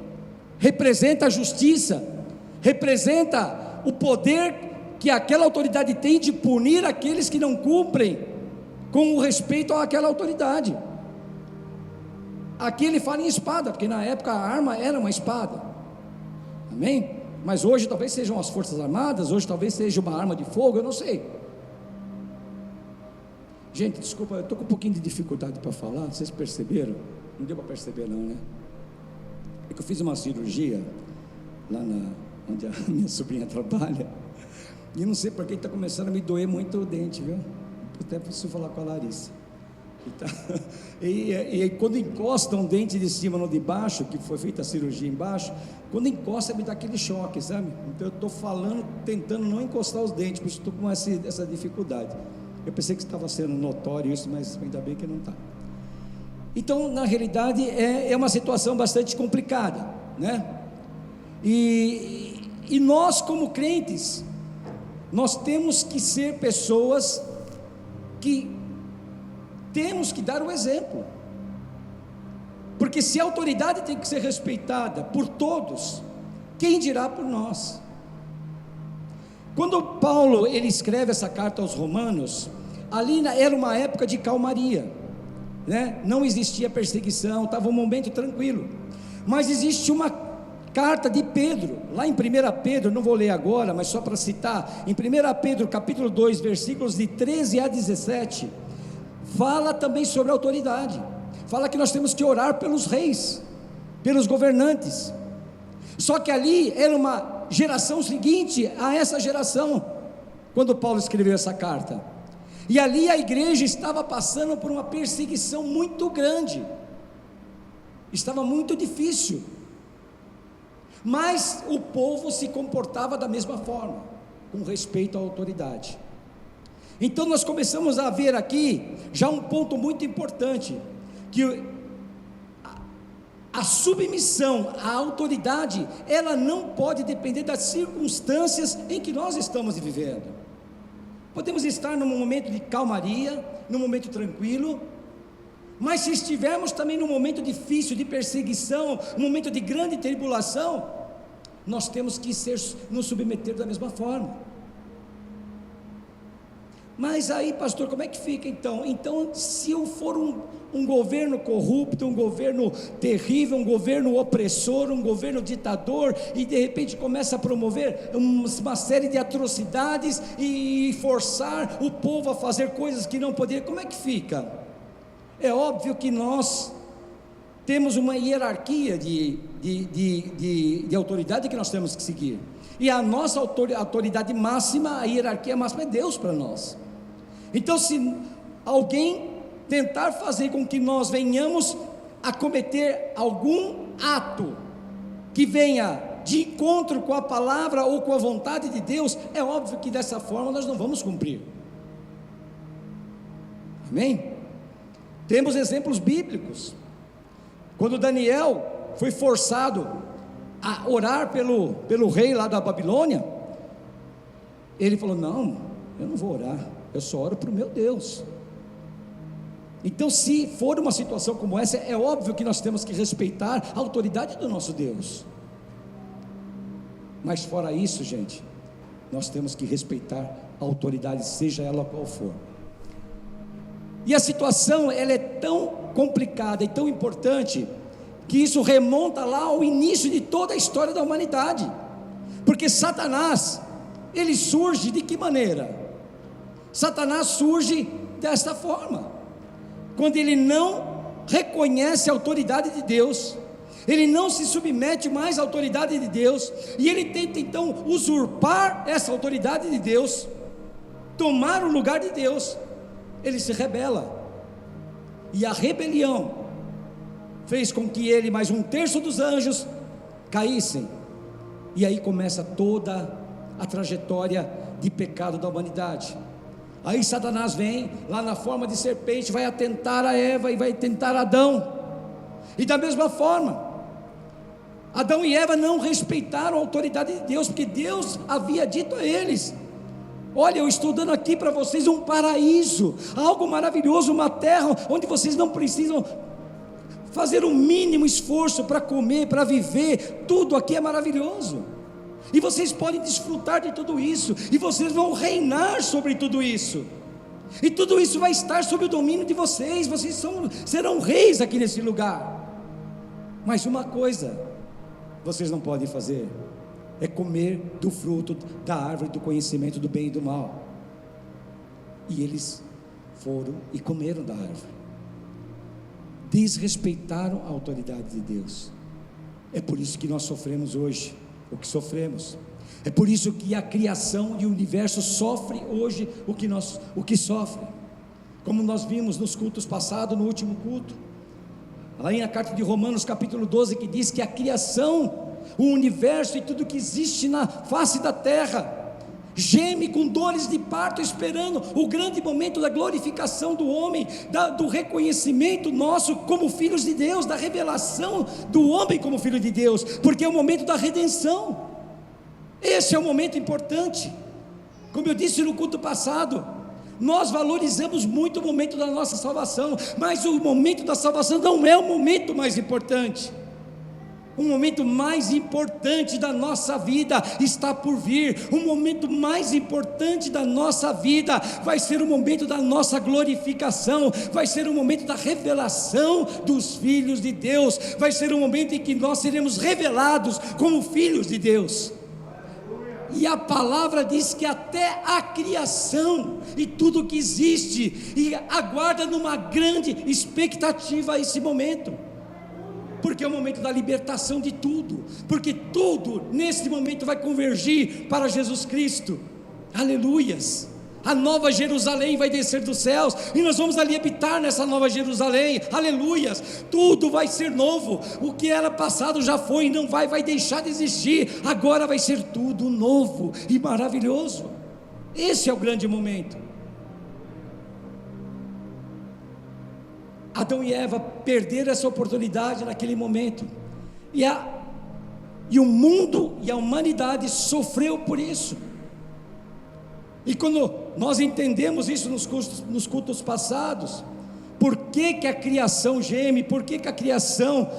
representa a justiça, representa o poder que aquela autoridade tem de punir aqueles que não cumprem com o respeito àquela autoridade. Aqui ele fala em espada, porque na época a arma era uma espada, amém? Mas hoje talvez sejam as forças armadas, hoje talvez seja uma arma de fogo, eu não sei. Gente, desculpa, eu estou com um pouquinho de dificuldade para falar, vocês perceberam? Não deu para perceber não, né? É que eu fiz uma cirurgia lá onde a minha sobrinha trabalha, e não sei porque está começando a me doer muito o dente, viu? Até preciso falar com a Larissa. E quando encosta um dente de cima no de baixo, que foi feita a cirurgia embaixo, quando encosta me dá aquele choque, sabe? Então eu estou falando, tentando não encostar os dentes, por isso estou com essa dificuldade. Eu pensei que estava sendo notório isso, mas ainda bem que não está. Então, na realidade, é uma situação bastante complicada, né? E nós, como crentes, nós temos que ser pessoas que temos que dar o exemplo, porque se a autoridade tem que ser respeitada por todos, quem dirá por nós? Quando Paulo ele escreve essa carta aos Romanos, ali era uma época de calmaria, né? Não existia perseguição, estava um momento tranquilo, mas existe uma carta de Pedro, lá em 1 Pedro, não vou ler agora, mas só para citar, em 1 Pedro capítulo 2, versículos de 13 a 17, fala também sobre a autoridade, fala que nós temos que orar pelos reis, pelos governantes. Só que ali era uma geração seguinte a essa geração, quando Paulo escreveu essa carta, e ali a igreja estava passando por uma perseguição muito grande, estava muito difícil, mas o povo se comportava da mesma forma, com respeito à autoridade. Então nós começamos a ver aqui já um ponto muito importante, que a submissão à autoridade, ela não pode depender das circunstâncias em que nós estamos vivendo. Podemos estar num momento de calmaria, num momento tranquilo, mas se estivermos também num momento difícil, de perseguição, num momento de grande tribulação, nós temos que nos submeter da mesma forma. Mas aí, pastor, como é que fica então? Então, se eu for um governo corrupto, um governo terrível, um governo opressor, um governo ditador, e de repente começa a promover uma série de atrocidades e forçar o povo a fazer coisas que não poderia, como é que fica? É óbvio que nós temos uma hierarquia de autoridade que nós temos que seguir, e a nossa autoridade máxima, a hierarquia máxima é Deus para nós. Então, se alguém tentar fazer com que nós venhamos a cometer algum ato que venha de encontro com a palavra ou com a vontade de Deus, é óbvio que dessa forma nós não vamos cumprir. Amém? Temos exemplos bíblicos. Quando Daniel foi forçado a orar pelo rei lá da Babilônia, ele falou: não, eu não vou orar, eu só oro para o meu Deus. Então, se for uma situação como essa, é óbvio que nós temos que respeitar a autoridade do nosso Deus. Mas fora isso, gente, nós temos que respeitar a autoridade, seja ela qual for. E a situação, ela é tão complicada e tão importante, que isso remonta lá ao início de toda a história da humanidade. Porque Satanás, ele surge de que maneira? Satanás surge desta forma: quando ele não reconhece a autoridade de Deus, ele não se submete mais à autoridade de Deus, e ele tenta então usurpar essa autoridade de Deus, tomar o lugar de Deus, ele se rebela, e a rebelião fez com que ele, mais 1/3 dos anjos, caíssem, e aí começa toda a trajetória de pecado da humanidade. Aí Satanás vem, lá na forma de serpente, vai atentar a Eva e vai tentar Adão, e da mesma forma, Adão e Eva não respeitaram a autoridade de Deus, porque Deus havia dito a eles: olha, eu estou dando aqui para vocês um paraíso, algo maravilhoso, uma terra onde vocês não precisam fazer o mínimo esforço para comer, para viver, tudo aqui é maravilhoso, e vocês podem desfrutar de tudo isso, e vocês vão reinar sobre tudo isso, e tudo isso vai estar sob o domínio de vocês, serão reis aqui nesse lugar. Mas uma coisa vocês não podem fazer, é comer do fruto da árvore do conhecimento do bem e do mal. E eles foram e comeram da árvore, desrespeitaram a autoridade de Deus. É por isso que nós sofremos hoje o que sofremos, é por isso que a criação e o universo sofre hoje o que sofre, como nós vimos nos cultos passados, no último culto, lá na carta de Romanos capítulo 12, que diz que a criação, o universo e tudo que existe na face da terra, geme com dores de parto, esperando o grande momento da glorificação do homem, do reconhecimento nosso como filhos de Deus, da revelação do homem como filho de Deus, porque é o momento da redenção. Esse é o momento importante. Como eu disse no culto passado, nós valorizamos muito o momento da nossa salvação, mas o momento da salvação não é o momento mais importante. O momento mais importante da nossa vida está por vir. O momento mais importante da nossa vida vai ser o momento da nossa glorificação, vai ser o momento da revelação dos filhos de Deus, vai ser o momento em que nós seremos revelados como filhos de Deus. E a palavra diz que até a criação e tudo que existe e aguarda numa grande expectativa esse momento, porque é o momento da libertação de tudo, porque tudo nesse momento vai convergir para Jesus Cristo. Aleluias! A nova Jerusalém vai descer dos céus, e nós vamos ali habitar nessa nova Jerusalém. Aleluias! Tudo vai ser novo. O que era passado já foi, não vai deixar de existir. Agora vai ser tudo novo e maravilhoso. Esse é o grande momento. Adão e Eva perderam essa oportunidade naquele momento, e o mundo e a humanidade sofreu por isso. E quando nós entendemos isso nos cultos passados, por que a criação geme, por que a criação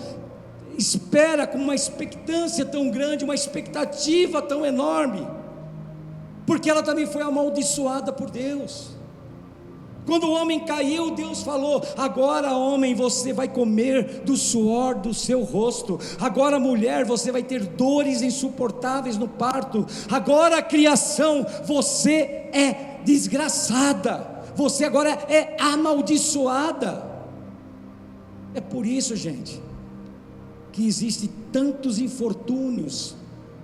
espera com uma expectância tão grande, uma expectativa tão enorme? Porque ela também foi amaldiçoada por Deus. Quando o homem caiu, Deus falou: agora homem, você vai comer do suor do seu rosto. Agora mulher, você vai ter dores insuportáveis no parto. Agora criação, você é desgraçada, você agora é amaldiçoada. É por isso, gente, que existem tantos infortúnios,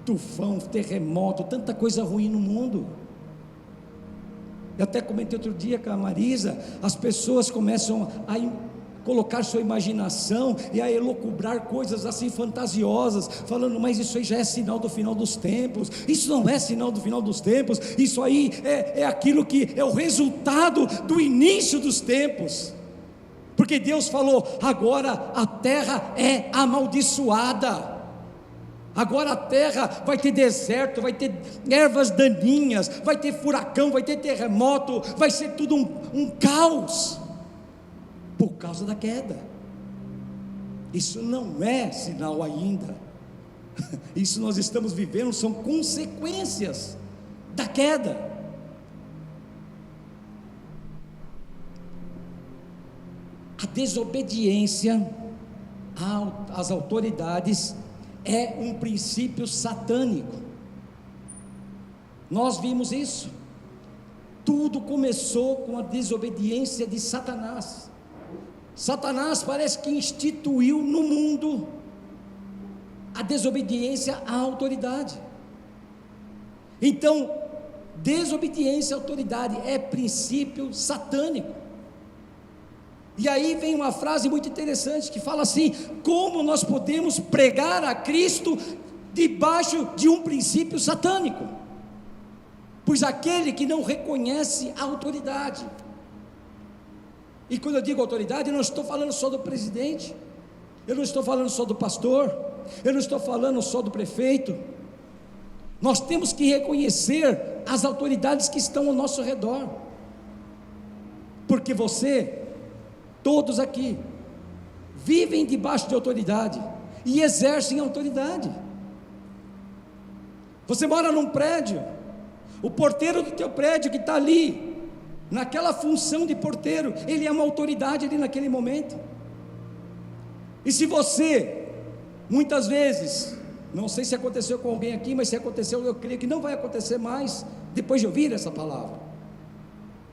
tufão, terremoto, tanta coisa ruim no mundo. Eu até comentei outro dia com a Marisa, as pessoas começam a colocar sua imaginação e a elocubrar coisas assim fantasiosas, falando: mas isso aí já é sinal do final dos tempos. Isso não é sinal do final dos tempos, isso aí é aquilo que é o resultado do início dos tempos, porque Deus falou: agora a terra é amaldiçoada. Agora a terra vai ter deserto, vai ter ervas daninhas, vai ter furacão, vai ter terremoto, vai ser tudo um caos, por causa da queda. Isso não é sinal ainda, isso nós estamos vivendo, são consequências da queda. A desobediência às autoridades é um princípio satânico. Nós vimos isso. Tudo começou com a desobediência de Satanás. Satanás parece que instituiu no mundo a desobediência à autoridade. Então, desobediência à autoridade é princípio satânico. E aí vem uma frase muito interessante que fala assim: como nós podemos pregar a Cristo debaixo de um princípio satânico? Pois aquele que não reconhece a autoridade, e quando eu digo autoridade, eu não estou falando só do presidente, eu não estou falando só do pastor, eu não estou falando só do prefeito. Nós temos que reconhecer as autoridades que estão ao nosso redor, porque todos aqui vivem debaixo de autoridade e exercem autoridade. Você mora num prédio, o porteiro do teu prédio que está ali, naquela função de porteiro, ele é uma autoridade ali naquele momento. E se você, muitas vezes, não sei se aconteceu com alguém aqui, mas se aconteceu, eu creio que não vai acontecer mais, depois de ouvir essa palavra.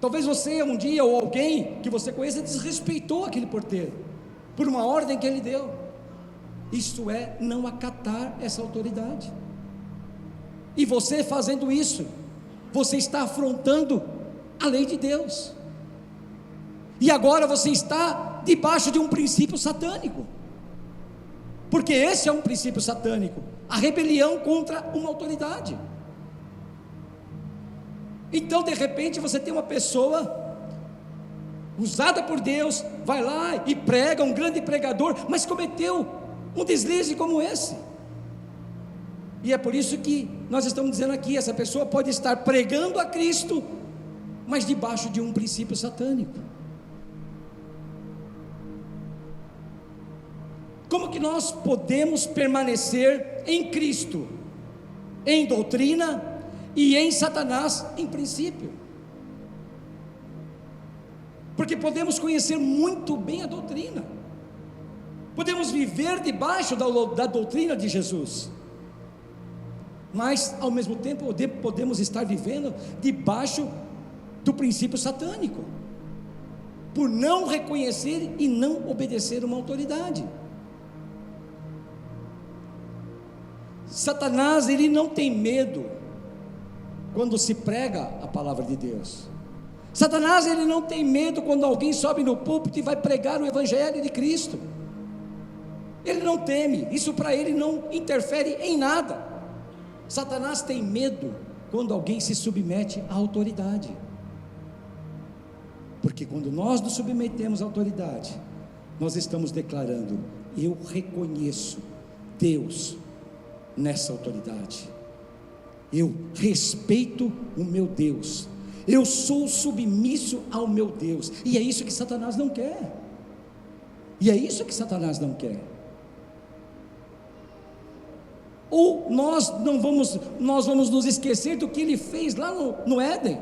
Talvez você um dia, ou alguém que você conheça, desrespeitou aquele porteiro, por uma ordem que ele deu. Isso é não acatar essa autoridade. E você fazendo isso, você está afrontando a lei de Deus. E agora você está debaixo de um princípio satânico. Porque esse é um princípio satânico, a rebelião contra uma autoridade. Então de repente você tem uma pessoa usada por Deus, vai lá e prega, um grande pregador, mas cometeu um deslize como esse. E é por isso que nós estamos dizendo aqui, essa pessoa pode estar pregando a Cristo, mas debaixo de um princípio satânico. Como que nós podemos permanecer em Cristo, em doutrina e em Satanás em princípio? Porque podemos conhecer muito bem a doutrina, podemos viver debaixo da doutrina de Jesus, mas ao mesmo tempo podemos estar vivendo debaixo do princípio satânico, por não reconhecer e não obedecer uma autoridade. Satanás, ele não tem medo quando se prega a palavra de Deus. Satanás, ele não tem medo quando alguém sobe no púlpito e vai pregar o evangelho de Cristo. Ele não teme, isso para ele não interfere em nada. Satanás tem medo quando alguém se submete à autoridade, porque quando nós nos submetemos à autoridade, nós estamos declarando: eu reconheço Deus nessa autoridade, eu respeito o meu Deus, eu sou submisso ao meu Deus. E é isso que Satanás não quer. Ou nós vamos nos esquecer do que ele fez lá no Éden.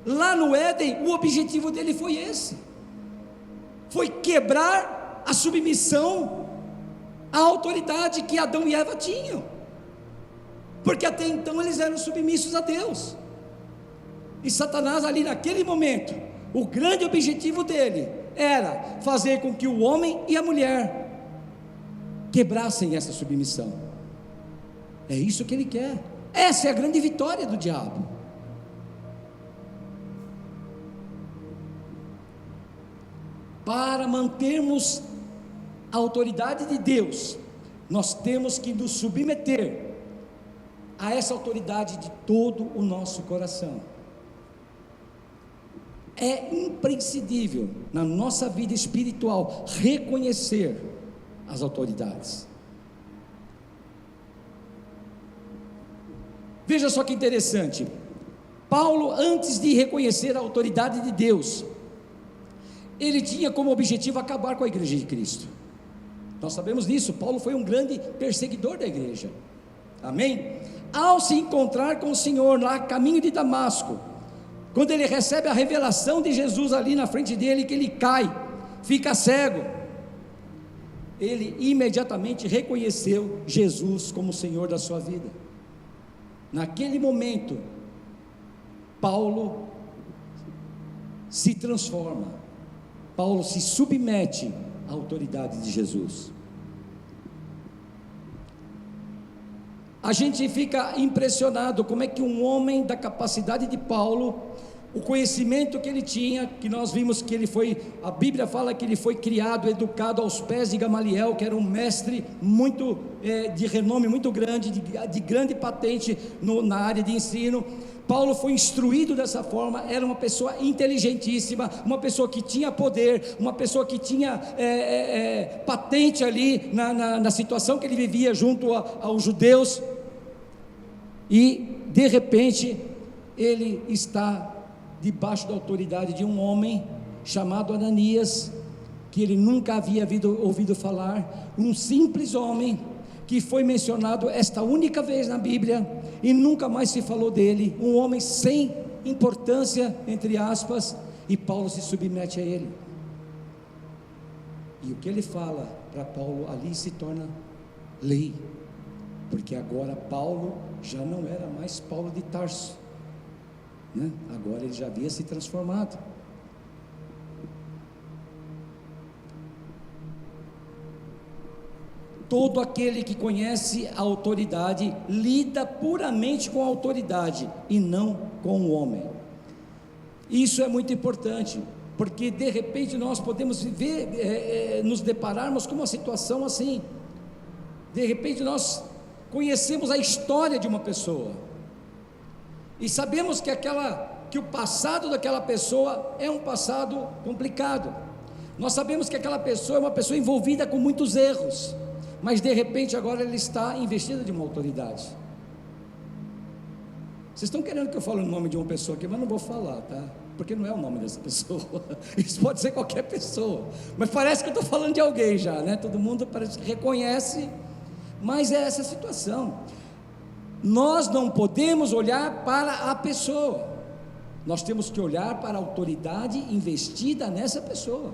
Lá no Éden, o objetivo dele foi esse, foi quebrar a submissão à autoridade que Adão e Eva tinham, porque até então eles eram submissos a Deus. E Satanás ali naquele momento, o grande objetivo dele era fazer com que o homem e a mulher quebrassem essa submissão. É isso que ele quer. Essa é a grande vitória do diabo. Para mantermos a autoridade de Deus, nós temos que nos submeter a essa autoridade de todo o nosso coração. É imprescindível na nossa vida espiritual reconhecer as autoridades. Veja só que interessante, Paulo, antes de reconhecer a autoridade de Deus, ele tinha como objetivo acabar com a igreja de Cristo. Nós sabemos disso. Paulo foi um grande perseguidor da igreja, amém? Ao se encontrar com o Senhor lá, caminho de Damasco, quando ele recebe a revelação de Jesus ali na frente dele, que ele cai, fica cego, ele imediatamente reconheceu Jesus como o Senhor da sua vida. Naquele momento, Paulo se transforma, Paulo se submete à autoridade de Jesus. A gente fica impressionado como é que um homem da capacidade de Paulo, o conhecimento que ele tinha, que nós vimos que ele foi, a Bíblia fala que ele foi criado, educado aos pés de Gamaliel, que era um mestre muito de renome muito grande, de grande patente na área de ensino. Paulo foi instruído dessa forma, era uma pessoa inteligentíssima, uma pessoa que tinha poder, uma pessoa que tinha patente ali na situação que ele vivia junto aos judeus, e de repente ele está debaixo da autoridade de um homem chamado Ananias, que ele nunca havia ouvido falar, um simples homem que foi mencionado esta única vez na Bíblia e nunca mais se falou dele, um homem sem importância, entre aspas, e Paulo se submete a ele, e o que ele fala para Paulo ali se torna lei, porque agora Paulo já não era mais Paulo de Tarso, né? Agora ele já havia se transformado. Todo aquele que conhece a autoridade lida puramente com a autoridade e não com o homem. Isso é muito importante, porque de repente nós podemos viver, nos depararmos com uma situação assim. De repente nós conhecemos a história de uma pessoa e sabemos que o passado daquela pessoa é um passado complicado. Nós sabemos que aquela pessoa é uma pessoa envolvida com muitos erros, mas de repente agora ele está investido de uma autoridade. Vocês estão querendo que eu fale o nome de uma pessoa aqui, mas não vou falar, tá? Porque não é o nome dessa pessoa. Isso pode ser qualquer pessoa, mas parece que eu estou falando de alguém já, né? Todo mundo parece que reconhece, mas é essa situação. Nós não podemos olhar para a pessoa, nós temos que olhar para a autoridade investida nessa pessoa.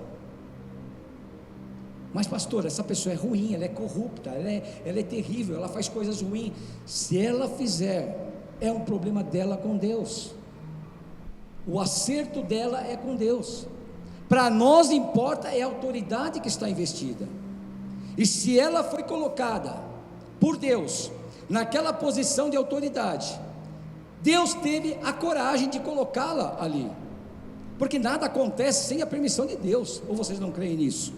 Mas pastor, essa pessoa é ruim, ela é corrupta, ela é terrível, ela faz coisas ruins. Se ela fizer, é um problema dela com Deus, o acerto dela é com Deus. Para nós importa é a autoridade que está investida, e se ela foi colocada por Deus naquela posição de autoridade, Deus teve a coragem de colocá-la ali, porque nada acontece sem a permissão de Deus, ou vocês não creem nisso?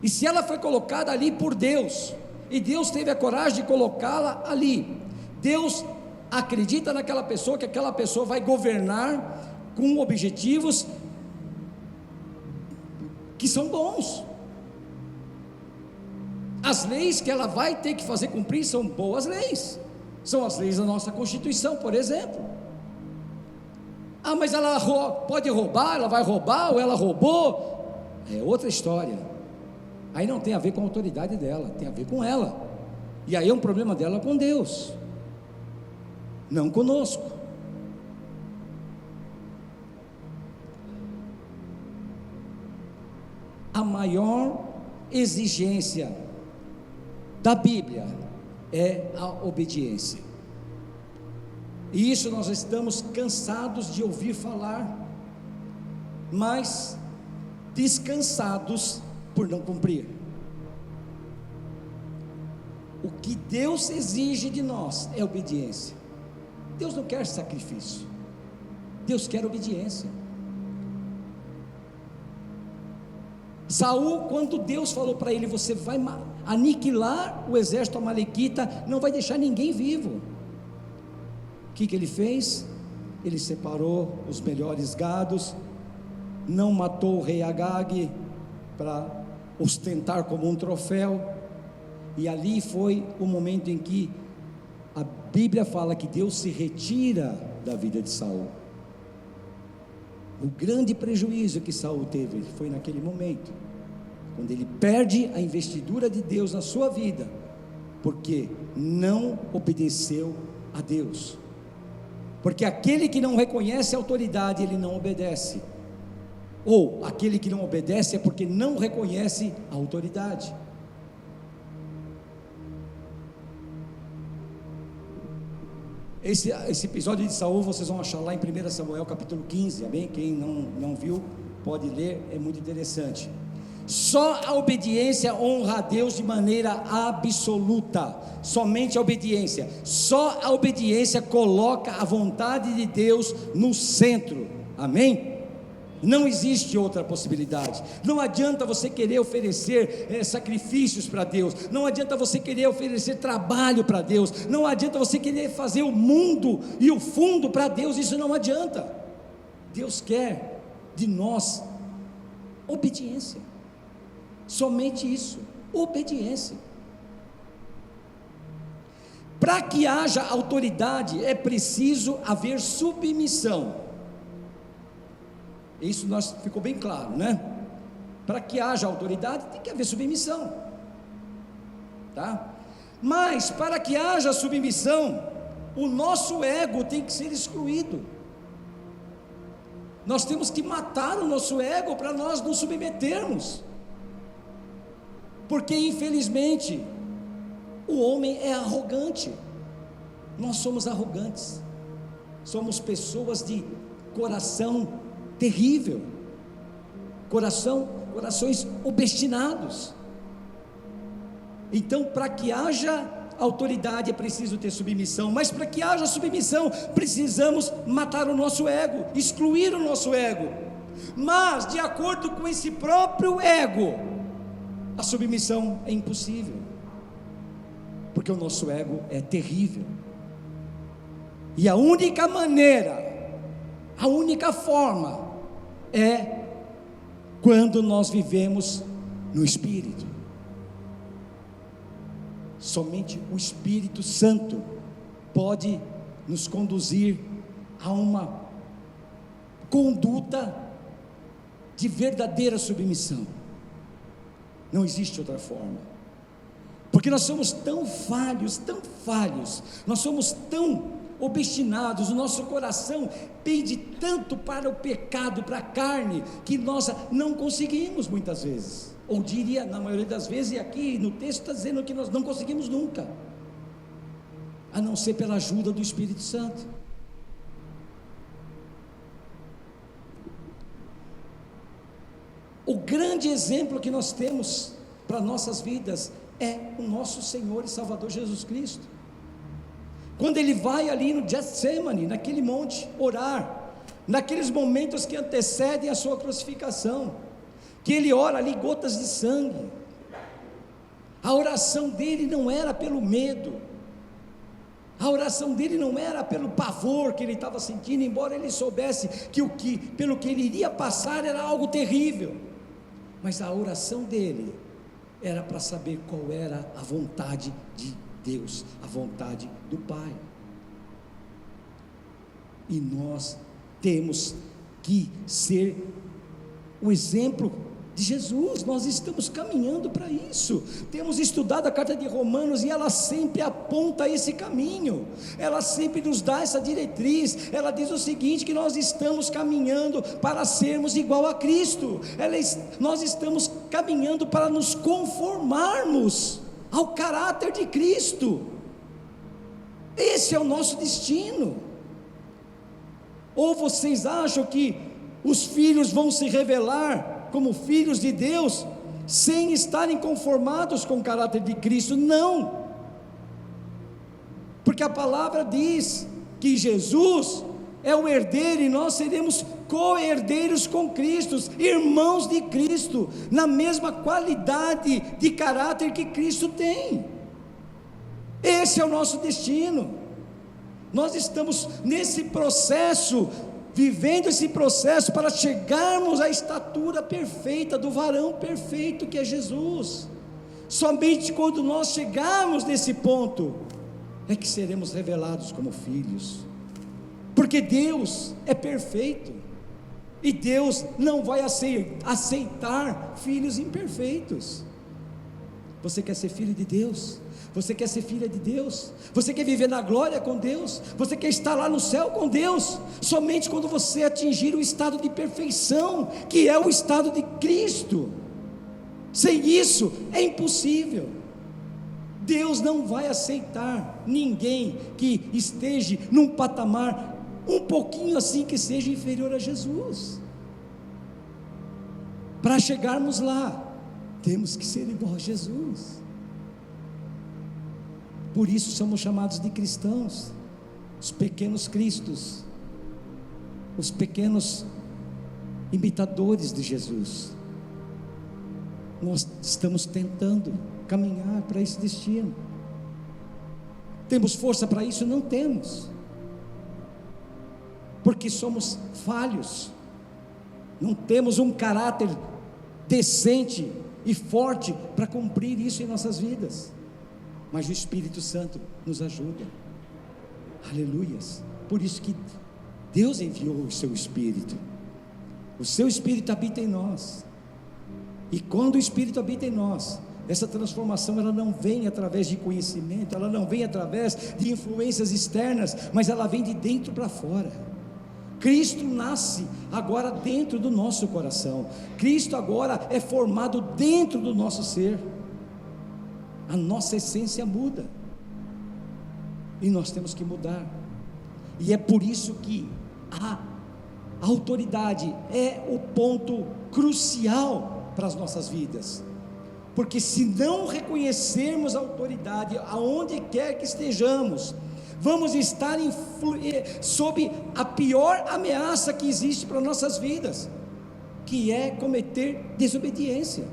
E se ela foi colocada ali por Deus, e Deus teve a coragem de colocá-la ali, Deus acredita naquela pessoa, que aquela pessoa vai governar com objetivos que são bons. As leis que ela vai ter que fazer cumprir são boas leis, são as leis da nossa Constituição, por exemplo. Ah, mas ela pode roubar, ela vai roubar, ou ela roubou, é outra história. Aí não tem a ver com a autoridade dela, tem a ver com ela, e aí é um problema dela com Deus, não conosco. A maior exigência da Bíblia é a obediência, e isso nós estamos cansados de ouvir falar, mas descansados por não cumprir. O que Deus exige de nós é obediência. Deus não quer sacrifício, Deus quer obediência. Saul, quando Deus falou para ele, você vai aniquilar o exército amalequita, não vai deixar ninguém vivo, o que ele fez? Ele separou os melhores gados, não matou o rei Agag para ostentar como um troféu, e ali foi o momento em que Bíblia fala que Deus se retira da vida de Saul. O grande prejuízo que Saul teve foi naquele momento, quando ele perde a investidura de Deus na sua vida, porque não obedeceu a Deus. Porque aquele que não reconhece a autoridade, ele não obedece. Ou aquele que não obedece é porque não reconhece a autoridade. Esse episódio de Saul vocês vão achar lá em 1 Samuel capítulo 15, amém? Quem não viu pode ler, é muito interessante. Só a obediência honra a Deus de maneira absoluta, somente a obediência. Só a obediência coloca a vontade de Deus no centro, amém? Não existe outra possibilidade. Não adianta você querer oferecer sacrifícios para Deus, não adianta você querer oferecer trabalho para Deus, não adianta você querer fazer o mundo e o fundo para Deus, isso não adianta. Deus quer de nós obediência, somente isso, obediência. Para que haja autoridade é preciso haver submissão. Isso ficou bem claro, né? Para que haja autoridade tem que haver submissão, tá? Mas para que haja submissão, o nosso ego tem que ser excluído. Nós temos que matar o nosso ego para nós nos submetermos, porque infelizmente o homem é arrogante. Nós somos arrogantes, somos pessoas de coração terrível, corações obstinados. Então, para que haja autoridade é preciso ter submissão, mas para que haja submissão precisamos matar o nosso ego, excluir o nosso ego. Mas de acordo com esse próprio ego, a submissão é impossível, porque o nosso ego é terrível. E a única maneira, a única forma é quando nós vivemos no Espírito. Somente o Espírito Santo pode nos conduzir a uma conduta de verdadeira submissão. Não existe outra forma, porque nós somos tão falhos, nós somos tão obstinados, o nosso coração pende tanto para o pecado, para a carne, que nós não conseguimos muitas vezes, ou diria na maioria das vezes, e aqui no texto está dizendo que nós não conseguimos nunca, a não ser pela ajuda do Espírito Santo. O grande exemplo que nós temos para nossas vidas é o nosso Senhor e Salvador Jesus Cristo. Quando ele vai ali no Getsemane, naquele monte, orar, naqueles momentos que antecedem a sua crucificação, que ele ora ali gotas de sangue, a oração dele não era pelo medo, a oração dele não era pelo pavor que ele estava sentindo, embora ele soubesse que pelo que ele iria passar era algo terrível, mas a oração dele era para saber qual era a vontade de Deus, a vontade do Pai. E nós temos que ser o exemplo de Jesus. Nós estamos caminhando para isso. Temos estudado a carta de Romanos e ela sempre aponta esse caminho, ela sempre nos dá essa diretriz. Ela diz o seguinte, que nós estamos caminhando para sermos igual a Cristo, nós estamos caminhando para nos conformarmos ao caráter de Cristo. Esse é o nosso destino. Ou vocês acham que os filhos vão se revelar como filhos de Deus sem estarem conformados com o caráter de Cristo? Não, porque a palavra diz que Jesus é o herdeiro e nós seremos co-herdeiros com Cristo, irmãos de Cristo, na mesma qualidade de caráter que Cristo tem. Esse é o nosso destino. Nós estamos nesse processo, vivendo esse processo para chegarmos à estatura perfeita do varão perfeito que é Jesus. Somente quando nós chegarmos nesse ponto é que seremos revelados como filhos, porque Deus é perfeito, e Deus não vai aceitar filhos imperfeitos. Você quer ser filho de Deus? Você quer ser filha de Deus? Você quer viver na glória com Deus? Você quer estar lá no céu com Deus? Somente quando você atingir o estado de perfeição, que é o estado de Cristo. Sem isso é impossível. Deus não vai aceitar ninguém que esteja num patamar um pouquinho assim, que seja inferior a Jesus. Para chegarmos lá, temos que ser igual a Jesus. Por isso somos chamados de cristãos, os pequenos cristos, os pequenos imitadores de Jesus. Nós estamos tentando caminhar para esse destino. Temos força para isso? Não temos, porque somos falhos, não temos um caráter decente e forte para cumprir isso em nossas vidas, mas o Espírito Santo nos ajuda, aleluias. Por isso que Deus enviou o seu Espírito habita em nós, e quando o Espírito habita em nós, essa transformação ela não vem através de conhecimento, ela não vem através de influências externas, mas ela vem de dentro para fora. Cristo nasce agora dentro do nosso coração, Cristo agora é formado dentro do nosso ser, a nossa essência muda, e nós temos que mudar, e é por isso que a autoridade é o ponto crucial para as nossas vidas, porque se não reconhecermos a autoridade, aonde quer que estejamos, vamos estar sob a pior ameaça que existe para nossas vidas, que é cometer desobediência.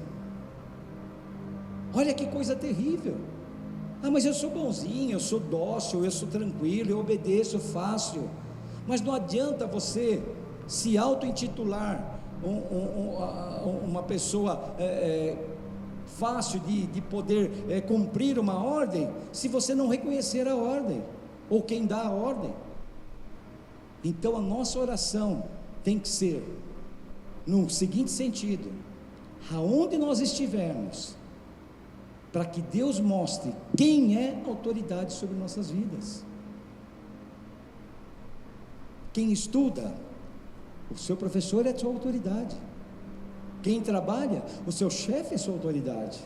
Olha que coisa terrível. Mas eu sou bonzinho, eu sou dócil, eu sou tranquilo, eu obedeço fácil. Mas não adianta você se auto-intitular uma pessoa fácil de poder cumprir uma ordem, se você não reconhecer a ordem, ou quem dá a ordem. Então a nossa oração tem que ser no seguinte sentido: aonde nós estivermos, para que Deus mostre quem é a autoridade sobre nossas vidas. Quem estuda, o seu professor é a sua autoridade. Quem trabalha, o seu chefe é a sua autoridade.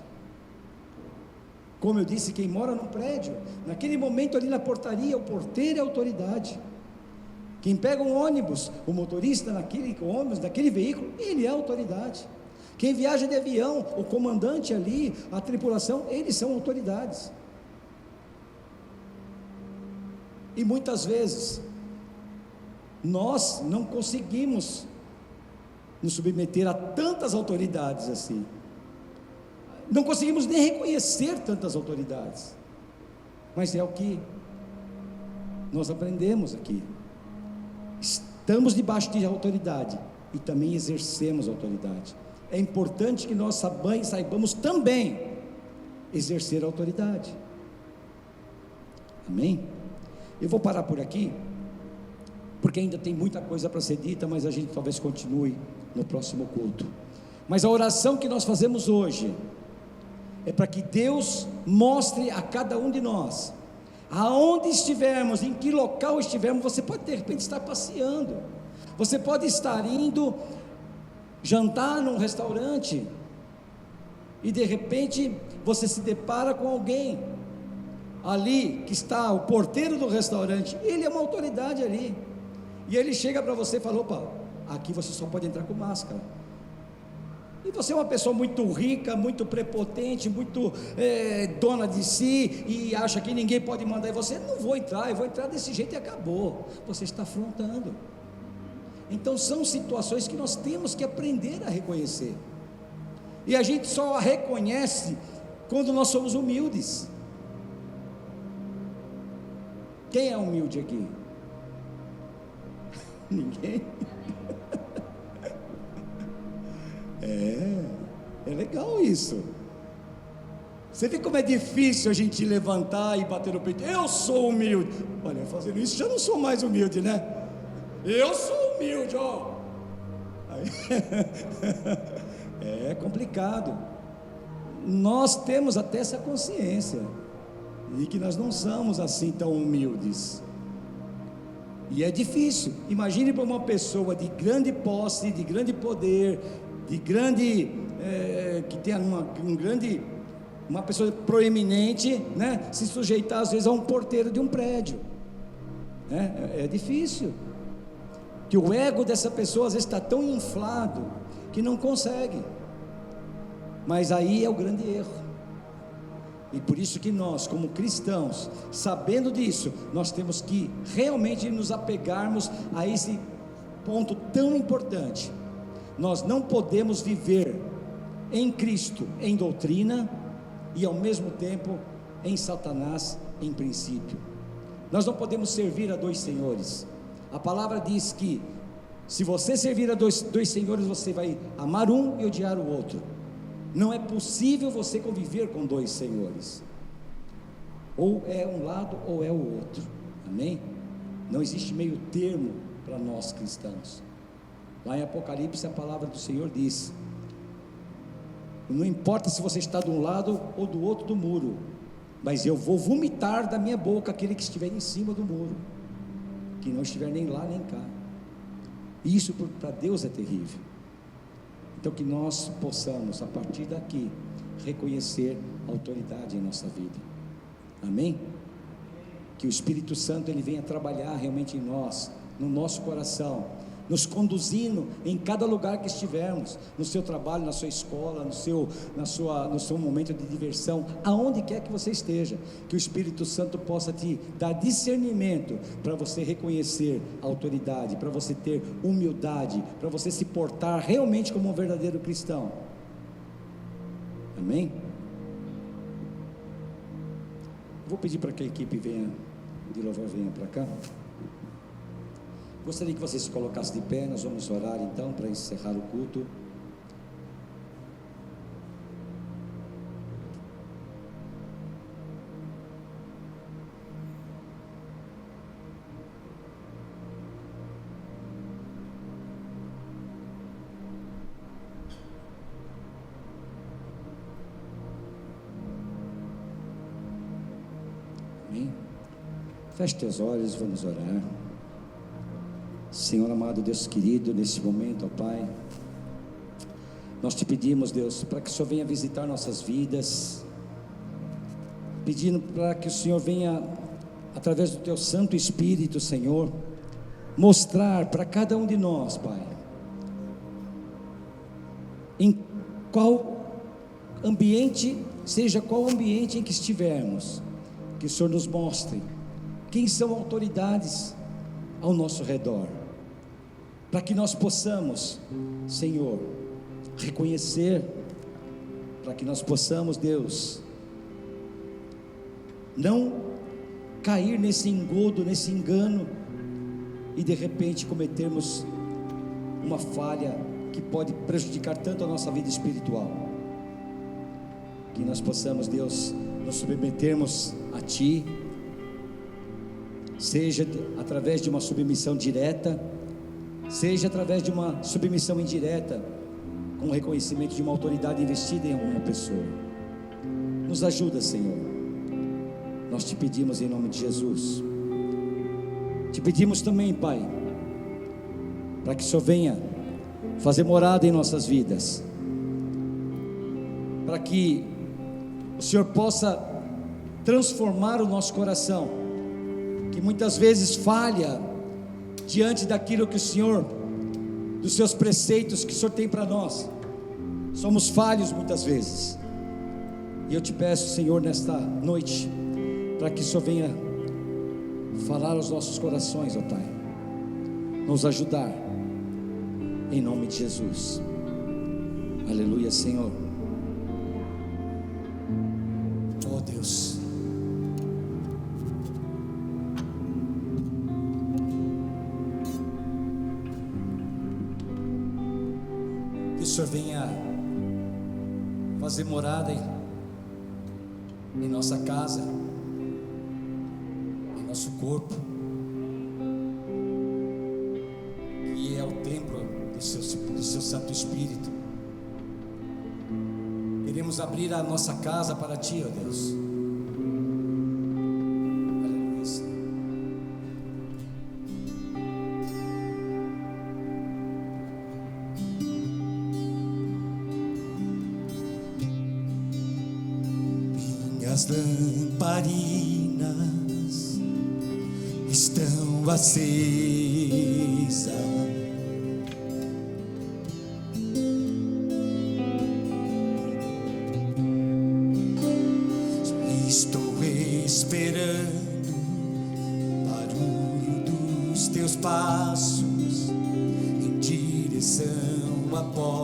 Como eu disse, quem mora num prédio, naquele momento ali na portaria, o porteiro é a autoridade. Quem pega um ônibus, o motorista naquele ônibus, daquele veículo, ele é a autoridade. Quem viaja de avião, o comandante ali, a tripulação, eles são autoridades. E muitas vezes nós não conseguimos nos submeter a tantas autoridades assim, não conseguimos nem reconhecer tantas autoridades, mas é o que nós aprendemos aqui. Estamos debaixo de autoridade e também exercemos autoridade. É importante que nós saibamos também exercer a autoridade. Amém? Eu vou parar por aqui, porque ainda tem muita coisa para ser dita, mas a gente talvez continue no próximo culto. Mas a oração que nós fazemos hoje é para que Deus mostre a cada um de nós, aonde estivermos, em que local estivermos. Você pode de repente estar passeando, você pode estar indo jantar num restaurante, e de repente você se depara com alguém ali, que está o porteiro do restaurante, ele é uma autoridade ali, e ele chega para você e fala: opa, aqui você só pode entrar com máscara. E você é uma pessoa muito rica, muito prepotente, muito dona de si, e acha que ninguém pode mandar em você. Não vou entrar, eu vou entrar desse jeito e acabou. Você está afrontando. Então são situações que nós temos que aprender a reconhecer, e a gente só a reconhece quando nós somos humildes. Quem é humilde aqui? Ninguém? É legal isso. Você vê como é difícil a gente levantar e bater no peito. Eu sou humilde. Olha, fazendo isso já não sou mais humilde, né? Eu sou humilde, ó. Aí, é complicado. Nós temos até essa consciência de que nós não somos assim tão humildes. E é difícil. Imagine para uma pessoa de grande posse, de grande poder, de grande que tenha uma pessoa proeminente, né, se sujeitar às vezes a um porteiro de um prédio, né? É difícil. Que o ego dessa pessoa às vezes está tão inflado que não consegue. Mas aí é o grande erro. E por isso que nós, como cristãos, sabendo disso, nós temos que realmente nos apegarmos a esse ponto tão importante. Nós não podemos viver em Cristo em doutrina e ao mesmo tempo em Satanás em princípio. Nós não podemos servir a dois senhores. A palavra diz que se você servir a dois senhores, você vai amar um e odiar o outro. Não é possível você conviver com dois senhores. Ou é um lado ou é o outro. Amém? Não existe meio termo para nós cristãos. Lá em Apocalipse a palavra do Senhor diz: não importa se você está de um lado ou do outro do muro, mas eu vou vomitar da minha boca aquele que estiver em cima do muro, que não estiver nem lá nem cá. Isso para Deus é terrível. Então que nós possamos a partir daqui reconhecer a autoridade em nossa vida. Amém? Que o Espírito Santo ele venha trabalhar realmente em nós, no nosso coração, nos conduzindo em cada lugar que estivermos, no seu trabalho, na sua escola, no seu momento de diversão, aonde quer que você esteja, que o Espírito Santo possa te dar discernimento para você reconhecer a autoridade, para você ter humildade, para você se portar realmente como um verdadeiro cristão. Amém? Vou pedir para que a equipe de louvor venha para cá. Gostaria que você se colocasse de pé. Nós vamos orar então para encerrar o culto. Amém? Feche teus olhos, vamos orar. Senhor amado, Deus querido, nesse momento, ó Pai, nós te pedimos, Deus, para que o Senhor venha visitar nossas vidas, pedindo para que o Senhor venha, através do Teu Santo Espírito, Senhor, mostrar para cada um de nós, Pai, em qual ambiente, seja qual ambiente em que estivermos, que o Senhor nos mostre quem são autoridades ao nosso redor, para que nós possamos, Senhor, reconhecer, para que nós possamos, Deus, não cair nesse engodo, nesse engano, e de repente cometermos uma falha que pode prejudicar tanto a nossa vida espiritual. Que nós possamos, Deus, nos submetermos a Ti, seja através de uma submissão direta, seja através de uma submissão indireta, com o reconhecimento de uma autoridade investida em alguma pessoa. Nos ajuda, Senhor. Nós te pedimos em nome de Jesus. Te pedimos também, Pai, para que o Senhor venha fazer morada em nossas vidas, para que o Senhor possa transformar o nosso coração, que muitas vezes falha diante daquilo que o Senhor, dos seus preceitos que o Senhor tem para nós. Somos falhos muitas vezes, e eu te peço, Senhor, nesta noite, para que o Senhor venha falar aos nossos corações, ó Pai, nos ajudar, em nome de Jesus. Aleluia, Senhor. Oh Deus, que o Senhor venha fazer morada em nossa casa, em nosso corpo, que é o templo do seu Santo Espírito. Queremos abrir a nossa casa para Ti, ó Deus. Aleluia, Senhor. Minhas lamparinas estão acesas, estou esperando o barulho dos Teus passos em direção à porta.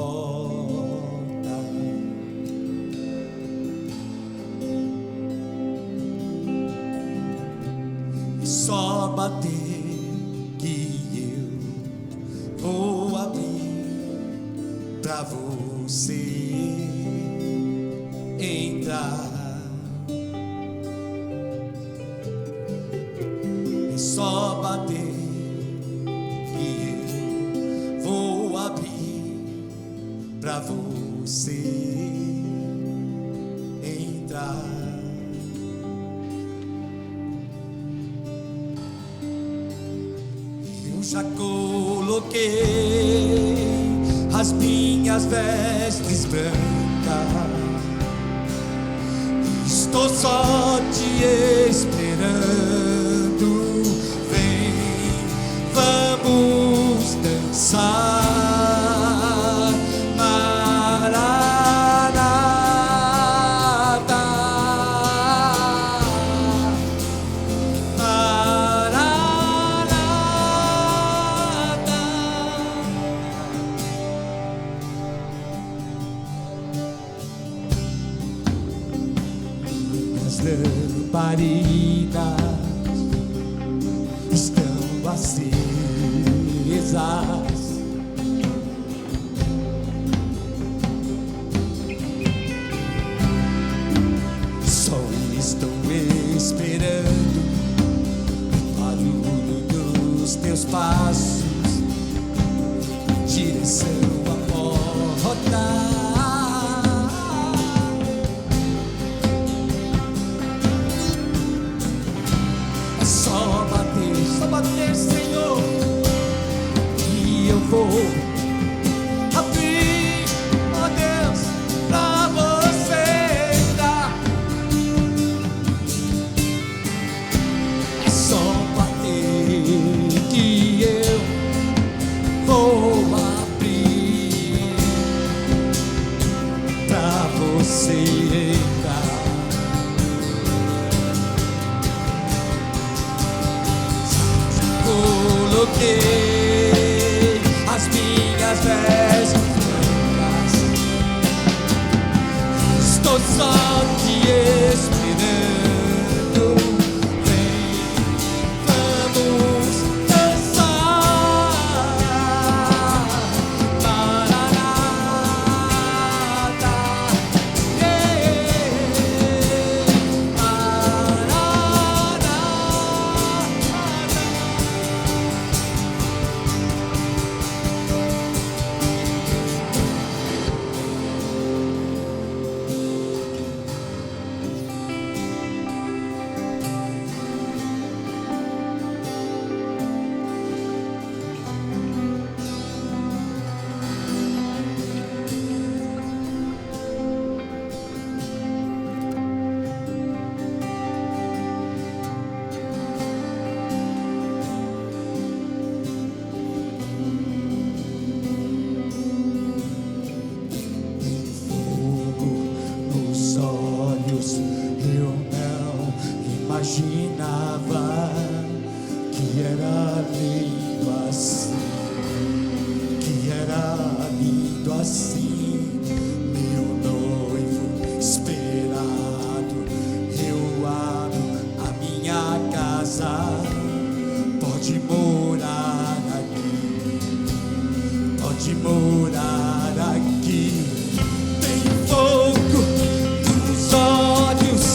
E só bater que eu vou abrir pra você entrar. É só bater que eu vou abrir pra você entrar. Eu já coloquei as minhas vestes brancas, estou só te esperando. Vem, vamos dançar. Maranata, Maranata. As lamparinas estão acesas, só estou esperando o barulho dos Teus passos em direção à porta. É só bater, Senhor, e eu vou abrir, ó Deus, pra você entrar. É só bater que eu vou abrir pra você entrar. Coloquei as minhas vestes brancas, estou só te esperando. Vem, vamos dançar. Maranata, Maranata. Eu não imaginava que era lindo assim, que era lindo assim. Meu noivo esperado, eu abro a minha casa, pode morar aqui, pode morar aqui. Tem fogo nos olhos,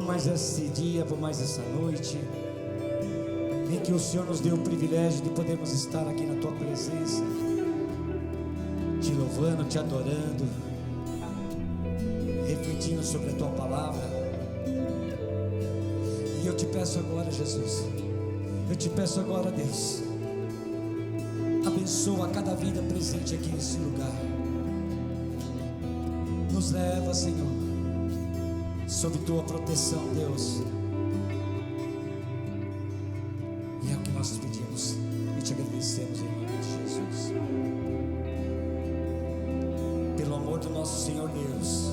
por mais esse dia, por mais essa noite, em que o Senhor nos deu o privilégio de podermos estar aqui na Tua presença, te louvando, te adorando, refletindo sobre a Tua palavra. E eu te peço agora, Jesus, eu te peço agora, Deus, abençoa cada vida presente aqui nesse lugar. Nos leva, Senhor, sob Tua proteção, Deus. E é o que nós te pedimos e te agradecemos em nome de Jesus. Pelo amor do nosso Senhor Deus,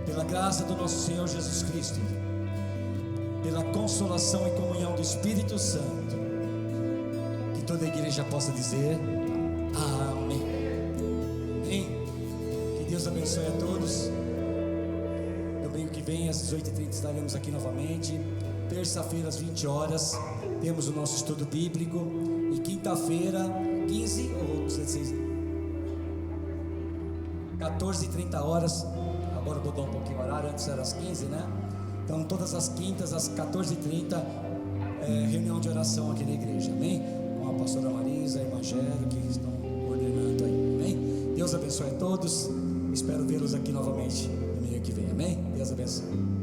pela graça do nosso Senhor Jesus Cristo, pela consolação e comunhão do Espírito Santo, que toda a igreja possa dizer amém. Amém. Que Deus abençoe a todos. Domingo que vem às 18h30 estaremos aqui novamente. Terça-feira às 20 horas temos o nosso estudo bíblico. E quinta-feira 15 ou 16, 14h30 horas. Agora eu vou dar um pouquinho o horário, antes era às 15, né? Então todas as quintas às 14h30 reunião de oração aqui na igreja, amém? Com a pastora Marisa, a Evangelho, que estão coordenando aí, amém? Deus abençoe a todos, espero vê-los aqui novamente domingo que vem, amém? Deus abençoe.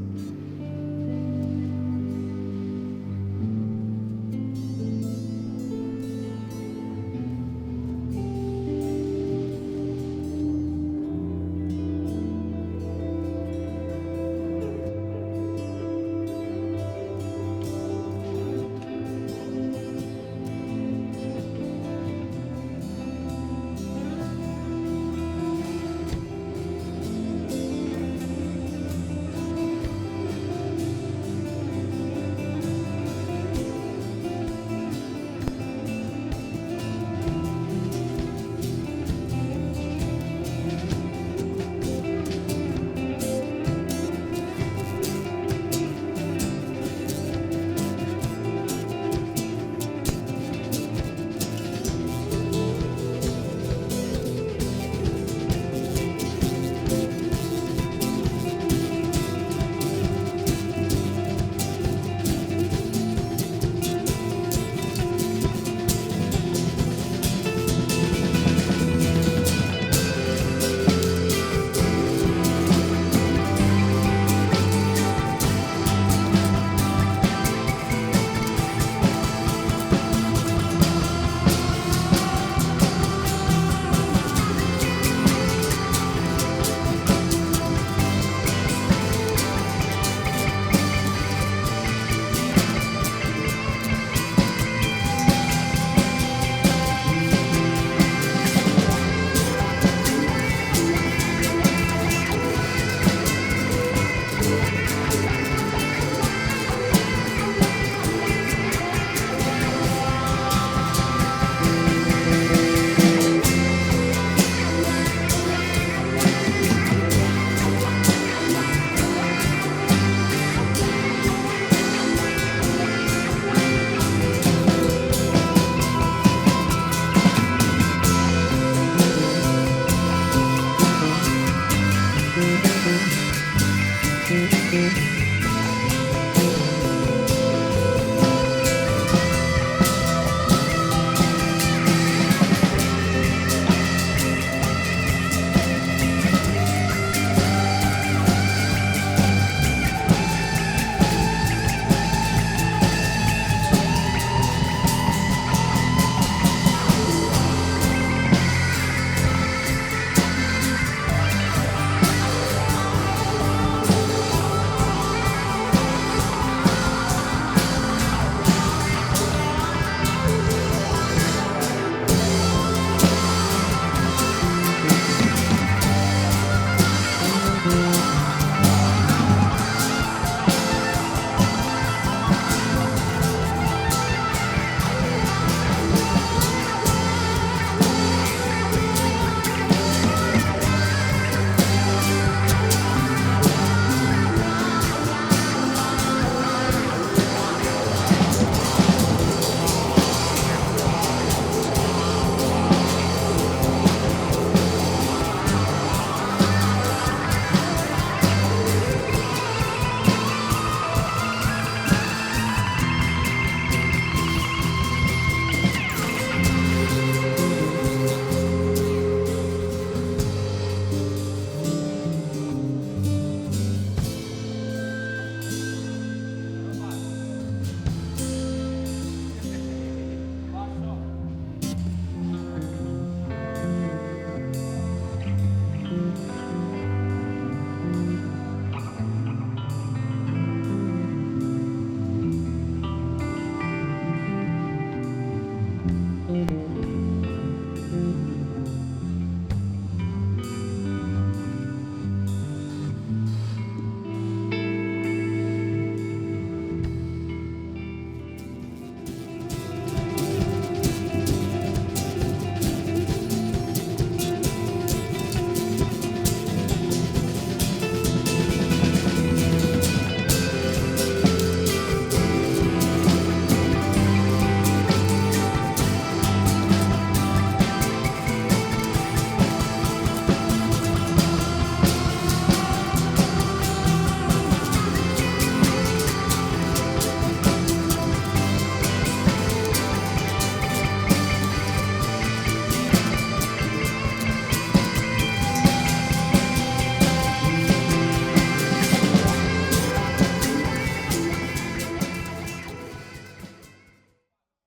Thank you.